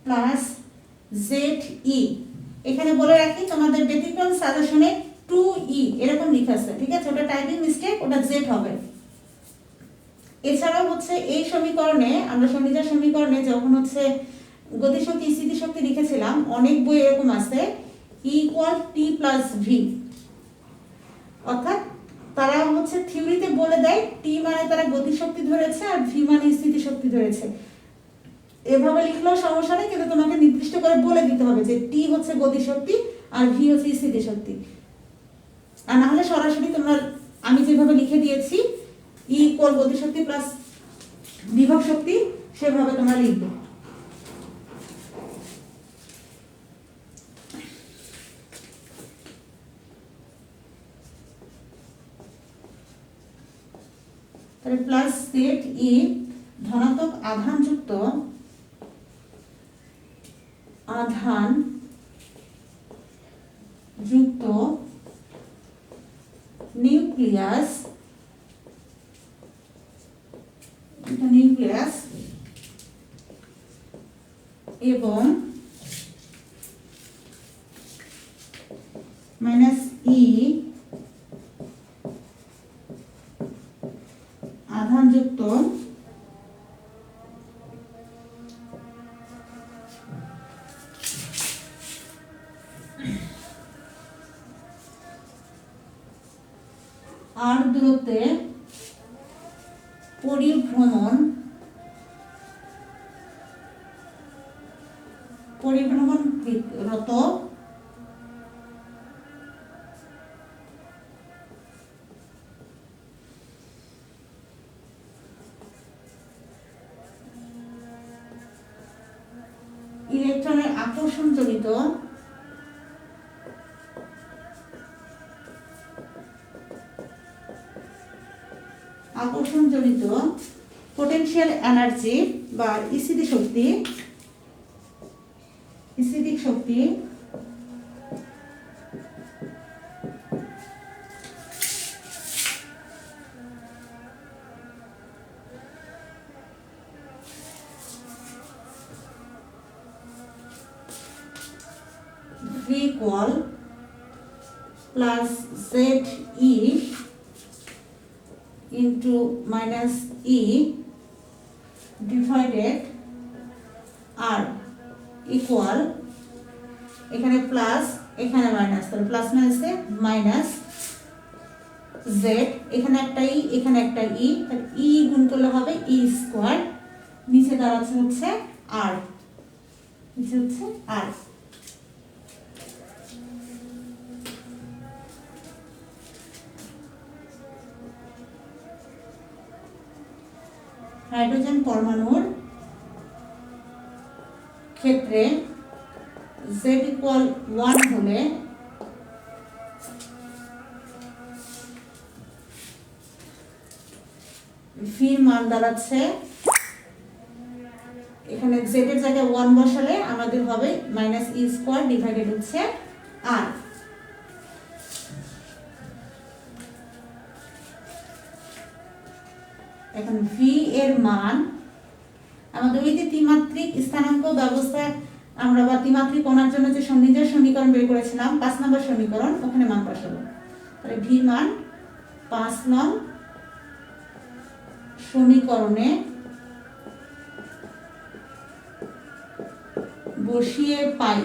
Speaker 1: প্লাস ZE, এখানে বলে রাখি তোমাদের ব্যতিক্রম সাজেশনে 2E এরকম লেখা আছে, ঠিক আছে? ওটা টাইপিং মিস্টেক, ওটা Z হবে। এছাড়াও হচ্ছে এই সমীকরণে আমরা সন্নিজার সমীকরণে যখন হচ্ছে গতিশক্তি স্থিতিশক্তি লিখেছিলাম, অনেক বই এরকম আছে E = T + V, অর্থাৎ তারা হচ্ছে থিওরিতে বলে দেয় T মানে তারা গতিশক্তি ধরেছে আর V মানে স্থিতিশক্তি ধরেছে। এভাবে লিখলেও সমস্যা নেই, কিন্তু তোমাকে নির্দিষ্ট করে বলে দিতে হবে যে টি হচ্ছে গতিশক্তি আর ভি হচ্ছে স্থিতিশক্তি। আর না হলে সরাসরি তোমরা আমি যেভাবে লিখে দিয়েছি ই ইকুয়াল গতিশক্তি প্লাস বিভব শক্তি, সেভাবে তোমরা লিখবে। তাহলে প্লাস সেট ই ধনাত্মক আধানযুক্ত নিউক্লিয়াস, এবং মাইনাস ই আধানযুক্ত আর দূরত্বে পরিভ্রমণরত ইলেকট্রনের আকর্ষণজনিত পোটেনশিয়াল এনার্জি বা স্থিতিক শক্তি V equal plus ZE into minus E divided R equal, এখানে প্লাস এখানে মাইনাস, তাহলে প্লাস মাইনাসে মাইনাস Z, এখানে একটা ই এখানে একটা ই, তাহলে ই গুণ করলে হবে ই স্কয়ার, নিচে দাঁড়াচ্ছে হচ্ছে আর, নিচে হচ্ছে আর। হাইড্রোজেন পরমাণুর ক্ষেত্রে Z = 1 হলে ভির মান দাঁড়াচ্ছে, এখানে z এর জায়গায় 1 বসালে আমাদের হবে -e² ডিভাইডেড হচ্ছে r। এখন v এর মান আমাদের ওই যে ত্রিমাত্রিক স্থানাঙ্ক ব্যবস্থায় আমরা বা ত্রিমাত্রিক কণার জন্য যে সন্নিধের সমীকরণ বের করেছিলাম 5 নম্বর সমীকরণ, ওখানে মান বসাবো। তাহলে v মান 5 নং সমীকরণে বসিয়ে পাই।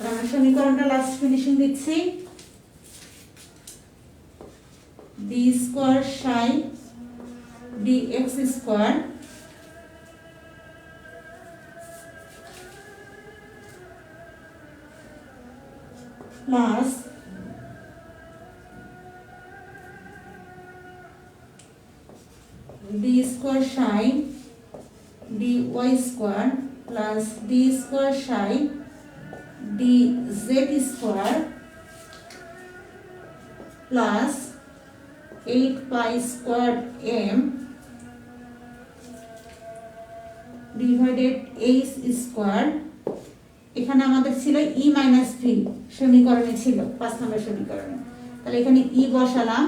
Speaker 1: আমরা সমীকরণটা লাস্ট ফিনিশিং দিচ্ছি। d² psi dx² plus d² psi dy² plus d² psi dz² plus 8π² m divided h²। এখানে আমাদের ছিল e - v সমীকরণে ছিল 5 নম্বর সমীকরণে, তাহলে এখানে e বসালাম,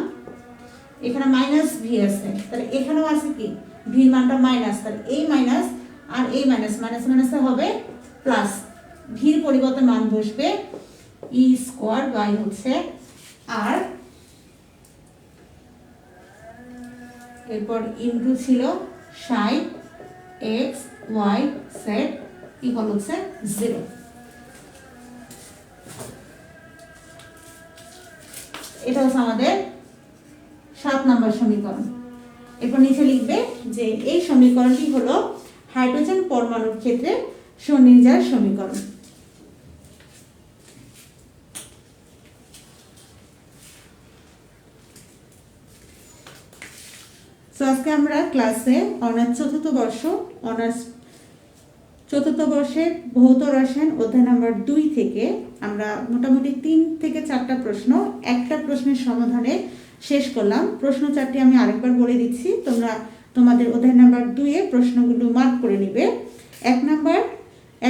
Speaker 1: এখানে -v আছে, তাহলে এখানেও আছে কি v মানটা মাইনাস, তাহলে এই মাইনাস আর এই মাইনাস মাইনাসে হবে প্লাস, ভির পরিবর্তে মান বসবে e² বাই হচ্ছে r, এরপর ইনটু ছিল psi x y z equal হচ্ছে 0। এটা হচ্ছে আমাদের 7 নম্বর সমীকরণ। এরপর নিচে লিখবে যে এই সমীকরণটি হলো হাইড্রোজেন পরমাণুর ক্ষেত্রে স্বনির্জার সমীকরণ। তো আজকে আমরা ক্লাসে অনার্স চতুর্থ বর্ষের ভৌত রসায়ন অধ্যায় নাম্বার 2 থেকে আমরা মোটামুটি 3 থেকে 4টা প্রশ্ন একটা প্রশ্নের সমাধানে শেষ করলাম। প্রশ্ন 4টি আমি আরেকবার বলে দিচ্ছি, তোমরা তোমাদের অধ্যায় নাম্বার 2 এ প্রশ্নগুলো মার্ক করে নিবে। 1 নাম্বার,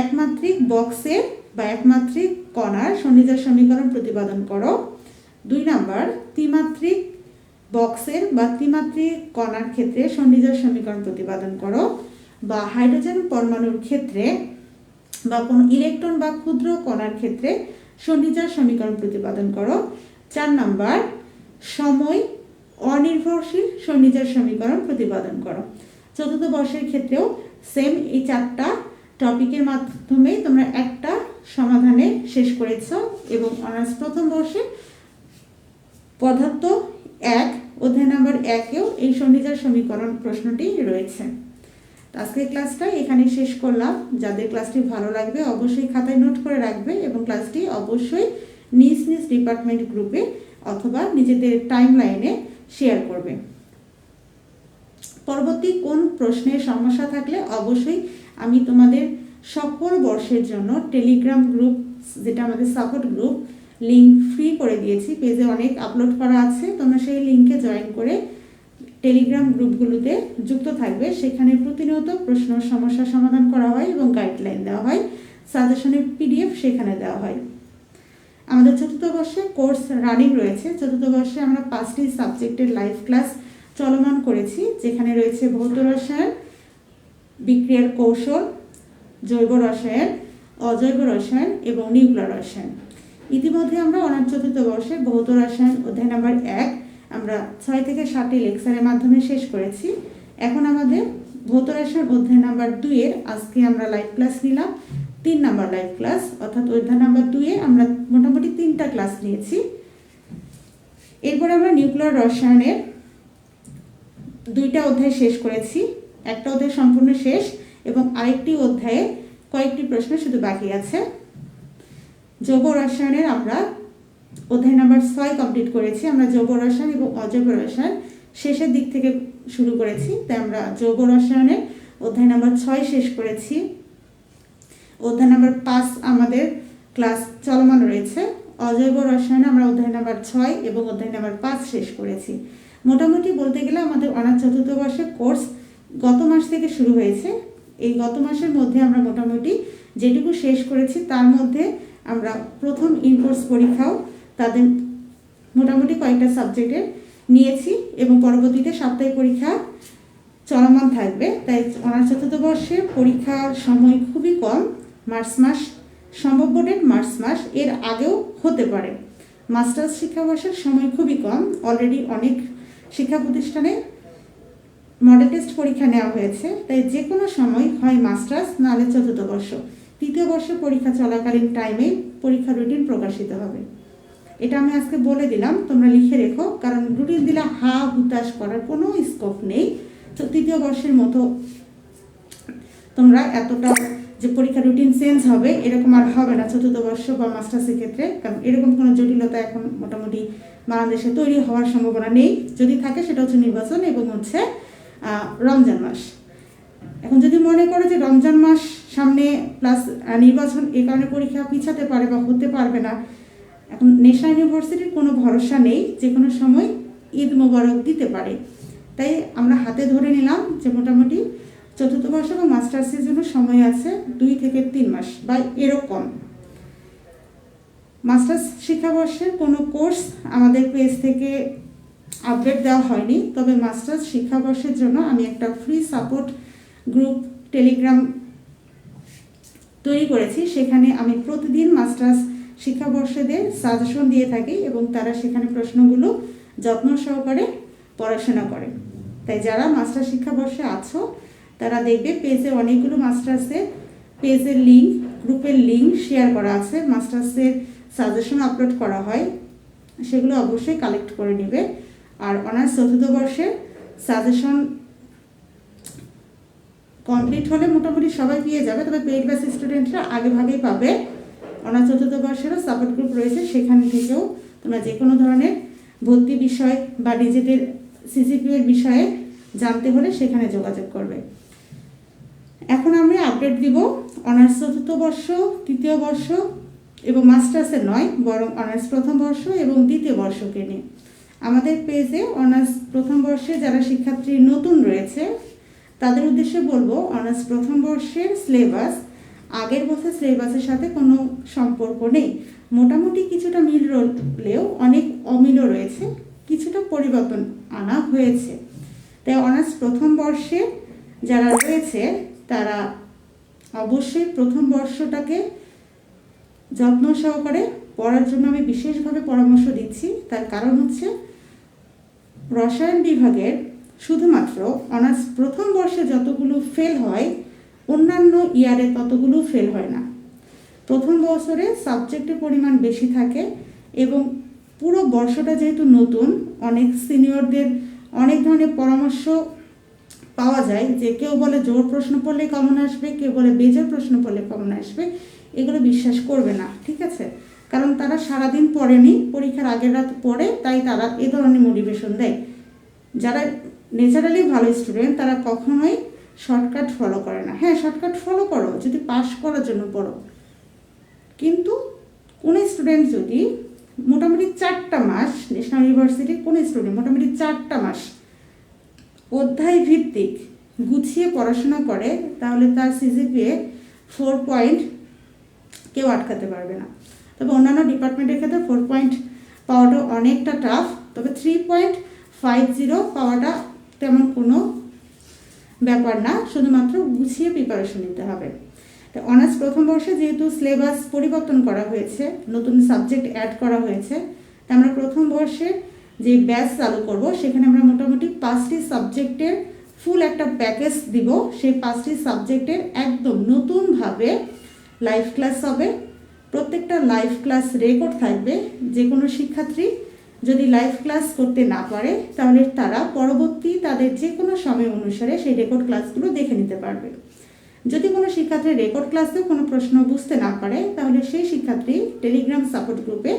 Speaker 1: একমাত্রিক বক্সের বা একমাত্রিক কণার স্বনির্জার সমীকরণ প্রতিপাদন করো। 2 নাম্বার, ত্রিমাত্রিক বক্সের বা ত্রিমাত্রিক কণার ক্ষেত্রে স্বনির্জার সমীকরণ প্রতিপাদন করো, বা হাইড্রোজেন পরমাণুর ক্ষেত্রে বা কোনো ইলেকট্রন বা ক্ষুদ্র কণার ক্ষেত্রে স্বনির্জার সমীকরণ প্রতিপাদন করো। 4 নাম্বার, সময় অনির্ভরশীল স্বনির্জার সমীকরণ প্রতিপাদন করো। চতুর্থ বর্ষের ক্ষেত্রেও সেম এই 4টা টপিকের মাধ্যমে তোমরা একটা সমাধানে শেষ করেছো, এবং অনার্স প্রথম বর্ষে পদার্থ 1 অধ্যায় নাম্বার 1-এও এই স্বনির্জার সমীকরণ প্রশ্নটি রয়েছে। আজকের ক্লাসটা এখানে শেষ করলাম। যাদের ক্লাসটি ভালো লাগবে অবশ্যই খাতায় নোট করে রাখবে, এবং ক্লাসটি অবশ্যই নিজ নিজ ডিপার্টমেন্ট গ্রুপে অথবা নিজেদের টাইমলাইনে শেয়ার করবে। পরবর্তী কোন প্রশ্নের সমস্যা থাকলে অবশ্যই আমি তোমাদের সকল বর্ষের জন্য টেলিগ্রাম গ্রুপ, যেটা আমাদের সাপোর্ট গ্রুপ, লিঙ্ক ফ্রি করে দিয়েছি, পেজে অনেক আপলোড করা আছে, তোমরা সেই লিঙ্কে জয়েন করে টেলিগ্রাম গ্রুপগুলোতে যুক্ত থাকবে। সেখানে প্রতিনিয়ত প্রশ্ন সমস্যা সমাধান করা হয় এবং গাইডলাইন দেওয়া হয়, সাজেশনের PDF সেখানে দেওয়া হয়। আমাদের চতুর্থ বর্ষে কোর্স রানিং রয়েছে। চতুর্থ বর্ষে আমরা 5টি সাবজেক্টের লাইভ ক্লাস চলমান করেছি, যেখানে রয়েছে ভৌত রসায়ন, বিক্রিয়ার কৌশল, জৈব রসায়ন, অজৈব রসায়ন এবং নিউক্লিয়ার রসায়ন। ইতিমধ্যে আমরা অনার্স চতুর্থ বর্ষে ভৌত রসায়ন অধ্যায় নাম্বার 1 আমরা 6 থেকে 7টি লেকচারের মাধ্যমে শেষ করেছি। এখন আমাদের ভৌত রসায়ন অধ্যায় নাম্বার 2 এর আজকে আমরা লাইভ ক্লাস নিলাম, 3 নাম্বার লাইভ ক্লাস, অর্থাৎ অধ্যায় নাম্বার 2 এ আমরা মোটামুটি 3টা ক্লাস নিয়েছি। এরপরে আমরা নিউক্লিয়ার রসায়নের 2টা অধ্যায় শেষ করেছি, একটা অধ্যায় সম্পূর্ণ শেষ এবং আরেকটি অধ্যায়ে কয়েকটি প্রশ্ন শুধু বাকি আছে। জৈব রসায়নের আমরা অধ্যায় নাম্বার 6 কমপ্লিট করেছি। আমরা জৈব রসায়ন এবং অজৈব রসায়ন শেষের দিক থেকে শুরু করেছি, তাই আমরা যৌগ রসায়নের অধ্যায় নাম্বার 6 শেষ করেছি। অধ্যায় নাম্বার 5 আমাদের ক্লাস চলমান রয়েছে। অজৈব রসায়নে আমরা অধ্যায় নাম্বার 6 এবং অধ্যায় নাম্বার 5 শেষ করেছি। মোটামুটি বলতে গেলে আমাদের অনার্স চতুর্থ বর্ষের কোর্স গত মাস থেকে শুরু হয়েছে। এই গত মাসের মধ্যে আমরা মোটামুটি যেটুকু শেষ করেছি তার মধ্যে আমরা প্রথম ইনকোর্স পরীক্ষাও তাদের মোটামুটি কয়েকটা সাবজেক্টে নিয়েছি এবং পরবর্তীতে সাপ্তাহিক পরীক্ষা চলমান থাকবে। তাই অনার্স চতুর্থ বর্ষে পরীক্ষার সময় খুবই কম, মার্চ মাস, সম্ভাব্য ডেট মার্চ মাস, এর আগেও হতে পারে। মাস্টার্স শিক্ষাবর্ষের সময় খুবই কম, অলরেডি অনেক শিক্ষা প্রতিষ্ঠানে মডেল টেস্ট পরীক্ষা নেওয়া হয়েছে, তাই যে কোনো সময় হয় মাস্টার্স নাহলে চতুর্থ বর্ষ। তৃতীয় বর্ষ পরীক্ষা চলাকালীন টাইমে পরীক্ষা রুটিন প্রকাশিত হবে। এটা আমি আজকে বলে দিলাম, তোমরা লিখে রেখো, কারণ রুটিন দিলে হা হুতাশ করার কোনো স্কোপ নেই। তো তৃতীয় বর্ষের মতো তোমরা এতটা যে পরীক্ষা রুটিন চেঞ্জ হবে এরকম আর হবে না চতুর্থ বর্ষ বা মাস্টার্সের ক্ষেত্রে, কারণ এরকম কোনো জটিলতা এখন মোটামুটি বাংলাদেশে তৈরি হওয়ার সম্ভাবনা নেই। যদি থাকে সেটা হচ্ছে নির্বাচন এবং হচ্ছে রমজান মাস। এখন যদি মনে করো যে রমজান মাস সামনে প্লাস নির্বাচন, এই কারণে পরীক্ষা পিছাতে পারে বা হতে পারবে না, এখন ন্যাশনাল ইউনিভার্সিটির কোনো ভরসা নেই, যে কোনো সময় ঈদ মোবারক দিতে পারে। তাই আমরা হাতে ধরে নিলাম যে মোটামুটি চতুর্থ বর্ষ এবং মাস্টার্সের জন্য সময় আছে 2 থেকে 3 মাস বা এরকম। মাস্টার্স শিক্ষাবর্ষের কোনো কোর্স আমাদের পেজ থেকে আপডেট দেওয়া হয়নি, তবে মাস্টার্স শিক্ষাবর্ষের জন্য আমি একটা ফ্রি সাপোর্ট গ্রুপ টেলিগ্রাম তৈরি করেছি। সেখানে আমি প্রতিদিন মাস্টার্স শিক্ষাবর্ষদের সাজেশন দিয়ে থাকি এবং তারা সেখানে প্রশ্নগুলো যত্ন সহকারে পড়াশোনা করে। তাই যারা মাস্টার শিক্ষাবর্ষে আছো তারা দেখবে পেজে অনেকগুলো মাস্টার্সের পেজের লিঙ্ক, গ্রুপের লিঙ্ক শেয়ার করা আছে, মাস্টার্সের সাজেশন আপলোড করা হয়, সেগুলো অবশ্যই কালেক্ট করে নেবে। আর অনার্স চতুর্থ বর্ষের সাজেশন কমপ্লিট হলে মোটামুটি সবাই পেয়ে যাবে, তবে পেইড ব্যাচ স্টুডেন্টরা আগে ভাগেই পাবে। অনার্স চতুর্থ বর্ষেরও সাপোর্ট গ্রুপ রয়েছে, সেখান থেকেও তোমরা যে কোনো ধরনের ভর্তি বিষয় বা নিজেদের সিজিপিএর বিষয়ে জানতে হলে সেখানে যোগাযোগ করবে। এখন আমি আপডেট দিব অনার্স চতুর্থ বর্ষ, তৃতীয় বর্ষ এবং মাস্টার্সের নয়, বরং অনার্স প্রথম বর্ষ এবং দ্বিতীয় বর্ষকে নিয়ে। আমাদের পেজে অনার্স প্রথম বর্ষে যারা শিক্ষার্থী নতুন রয়েছে তাদের উদ্দেশ্যে বলবো, অনার্স প্রথম বর্ষের সিলেবাস আগের বছর সিলেবাসের সাথে কোনো সম্পর্ক নেই। মোটামুটি কিছুটা মিল রলেও অনেক অমিলও রয়েছে, কিছুটা পরিবর্তন আনা হয়েছে। তাই অনার্স প্রথম বর্ষে যারা রয়েছে তারা অবশ্যই প্রথম বর্ষটাকে যত্ন সহকারে পড়ার জন্য আমি বিশেষভাবে পরামর্শ দিচ্ছি। তার কারণ হচ্ছে রসায়ন বিভাগের শুধুমাত্র অনার্স প্রথম বর্ষে যতগুলো ফেল হয় অন্যান্য ইয়ারে ততগুলো ফেল হয় না। প্রথম বছরে সাবজেক্টের পরিমাণ বেশি থাকে এবং পুরো বর্ষটা যেহেতু নতুন, অনেক সিনিয়রদের অনেক ধরনের পরামর্শ পাওয়া যায়, যে কেউ বলে জোর প্রশ্ন পড়লে কমন আসবে, কেউ বলে বেজোর প্রশ্ন পড়লে কমন আসবে। এগুলো বিশ্বাস করবে না, ঠিক আছে? কারণ তারা সারাদিন পড়েনি, পরীক্ষার আগের রাত পড়ে, তাই তারা এ ধরনের মোটিভেশন দেয়। যারা ন্যাচারালি ভালো স্টুডেন্ট তারা কখনোই শর্টকাট ফলো করে না। হ্যাঁ, শর্টকাট ফলো করো যদি পাস করার জন্য পড়ো, কিন্তু কোনো স্টুডেন্ট যদি মোটামুটি 4টা মাস, ন্যাশনাল ইউনিভার্সিটির কোনো স্টুডেন্ট মোটামুটি 4টা মাস অধ্যায় ভিত্তিক গুছিয়ে পড়াশোনা করে, তাহলে তার সিজিপিএ 4 পয়েন্ট কেউ আটকাতে পারবে না। তবে অন্যান্য ডিপার্টমেন্টের ক্ষেত্রে 4 পয়েন্ট পাওয়াটা অনেকটা টাফ, তবে 3.50 পাওয়াটা তেমন কোনো ব্যাপার না, শুধুমাত্র গুছিয়ে প্রিপারেশন নিতে হবে। তো অনার্স প্রথম বর্ষে যেহেতু সিলেবাস পরিবর্তন করা হয়েছে, নতুন সাবজেক্ট অ্যাড করা হয়েছে, তা আমরা প্রথম বর্ষে যে ব্যাচ চালু করব সেখানে আমরা মোটামুটি 5টি সাবজেক্টের ফুল একটা প্যাকেজ দিব। সেই 5টি সাবজেক্টের একদম নতুনভাবে লাইভ ক্লাস হবে। প্রত্যেকটা লাইভ ক্লাস রেকর্ড থাকবে। যে কোনো শিক্ষার্থী যদি লাইভ ক্লাস করতে না পারে তাহলে তারা পরবর্তী তাদের যে কোনো সময় অনুসারে সেই রেকর্ড ক্লাসগুলো দেখে নিতে পারবে। যদি কোনো শিক্ষার্থী রেকর্ড ক্লাসেও কোনো প্রশ্ন বুঝতে না পারে তাহলে সেই শিক্ষার্থী টেলিগ্রাম সাপোর্ট গ্রুপে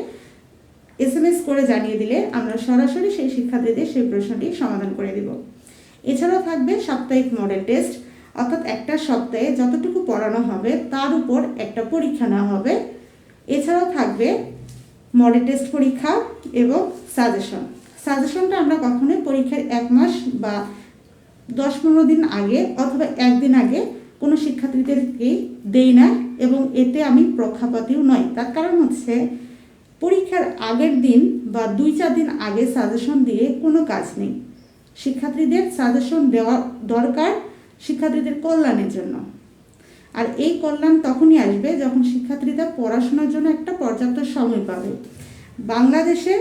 Speaker 1: SMS করে জানিয়ে দিলে আমরা সরাসরি সেই শিক্ষার্থীদের সেই প্রশ্নটি সমাধান করে দিব। এছাড়াও থাকবে সাপ্তাহিক মডেল টেস্ট, অর্থাৎ একটা সপ্তাহে যতটুকু পড়ানো হবে তার উপর একটা পরীক্ষা নেওয়া হবে। এছাড়াও থাকবে মডেল টেস্ট পরীক্ষা এবং সাজেশনটা আমরা কখনোই পরীক্ষার 1 মাস বা 10-15 দিন আগে অথবা একদিন আগে কোনো শিক্ষার্থীদেরকেই দেই না, এবং এতে আমি পক্ষপাতীও নয়। তার কারণ হচ্ছে পরীক্ষার আগের দিন বা 2-4 দিন আগে সাজেশন দিয়ে কোনো কাজ নেই। শিক্ষার্থীদের সাজেশন দেওয়া দরকার শিক্ষার্থীদের কল্যাণের জন্য, আর এই কল্যাণ তখনই আসবে যখন শিক্ষার্থীরা পড়াশোনার জন্য একটা পর্যাপ্ত সময় পাবে। বাংলাদেশে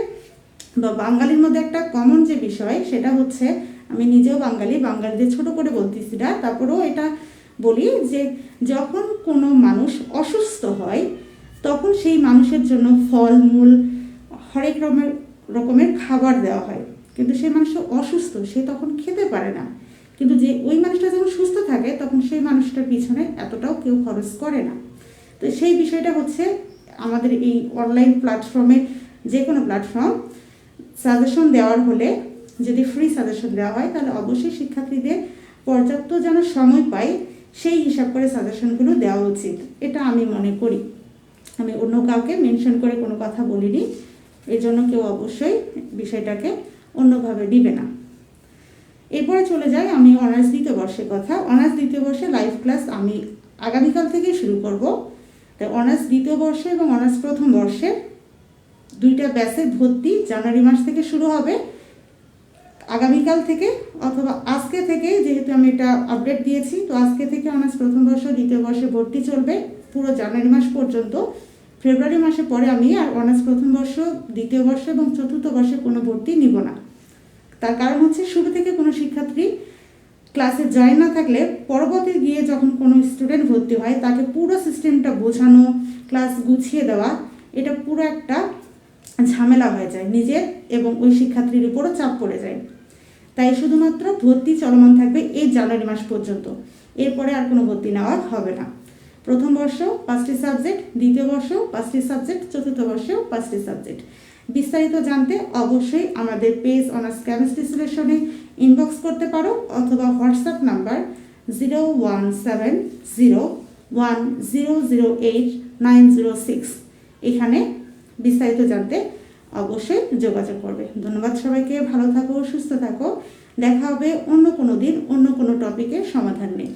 Speaker 1: বা বাঙালির মধ্যে একটা কমন যে বিষয় সেটা হচ্ছে, আমি নিজেও বাঙালিদের ছোট করে বলতেছি না, তারপরেও এটা বলি যে যখন কোনো মানুষ অসুস্থ হয় তখন সেই মানুষের জন্য ফলমূল হরেক রকমের খাবার দেওয়া হয়, কিন্তু সেই মানুষ অসুস্থ, সে তখন খেতে পারে না। কিন্তু যে ওই মানুষটা যখন সুস্থ থাকে তখন সেই মানুষটার পিছনে এতটাও কেউ খরচ করে না। তো সেই বিষয়টা হচ্ছে আমাদের এই অনলাইন প্ল্যাটফর্মে, যে কোনো প্ল্যাটফর্ম সাজেশন দেওয়ার হলে যদি ফ্রি সাজেশন দেওয়া হয় তাহলে অবশ্যই শিক্ষার্থীদের পর্যাপ্ত যেন সময় পায় সেই হিসাব করে সাজেশনগুলো দেওয়া উচিত, এটা আমি মনে করি। আমি অন্য কাউকে মেনশন করে কোনো কথা বলিনি, এই জন্য কেউ অবশ্যই বিষয়টাকে অন্যভাবে নিবে না। এরপরে চলে যাই আমি অনার্স দ্বিতীয় বর্ষের কথা। অনার্স দ্বিতীয় বর্ষে লাইভ ক্লাস আমি আগামীকাল থেকেই শুরু করব। তাই অনার্স দ্বিতীয় বর্ষে এবং অনার্স প্রথম বর্ষের 2টা ব্যাচের ভর্তি জানুয়ারি মাস থেকে শুরু হবে। আগামীকাল থেকে অথবা আজকে থেকে, যেহেতু আমি এটা আপডেট দিয়েছি, তো আজকে থেকে অনার্স প্রথম বর্ষ দ্বিতীয় বর্ষে ভর্তি চলবে পুরো জানুয়ারি মাস পর্যন্ত। ফেব্রুয়ারি মাসে পরে আমি আর অনার্স প্রথম বর্ষ দ্বিতীয় বর্ষ এবং চতুর্থ বর্ষে কোনো ভর্তি নিব না। তার কারণ হচ্ছে শুরু থেকে কোনো শিক্ষার্থী ক্লাসে জয়েন না থাকলে পরবর্তী গিয়ে যখন কোনো স্টুডেন্ট ভর্তি হয় তাকে পুরো সিস্টেমটা বোঝানো, ক্লাস গুছিয়ে দেওয়া, এটা পুরো একটা ঝামেলা হয়ে যায় নিজের এবং ওই শিক্ষার্থীর উপরও চাপ পড়ে যায়। তাই শুধুমাত্র ভর্তি চলমান থাকবে এই জানুয়ারি মাস পর্যন্ত, এরপরে আর কোনো ভর্তি নেওয়া হবে না। প্রথম বর্ষ 5টি সাবজেক্ট, দ্বিতীয় বর্ষ 5টি সাবজেক্ট, চতুর্থ বর্ষেও 5টি সাবজেক্ট। বিস্তারিত জানতে অবশ্যই আমাদের পেজ অনার্স কেমিস্ট্রি সলিউশনে ইনবক্স করতে পারো, অথবা হোয়াটসঅ্যাপ নাম্বার 017010089006 এখানে বিস্তারিত জানতে অবশ্যই যোগাযোগ করবে। ধন্যবাদ সবাইকে, ভালো থাকো, সুস্থ থাকো। দেখা হবে অন্য কোনো দিন অন্য কোনো টপিকের সমাধান নিয়ে।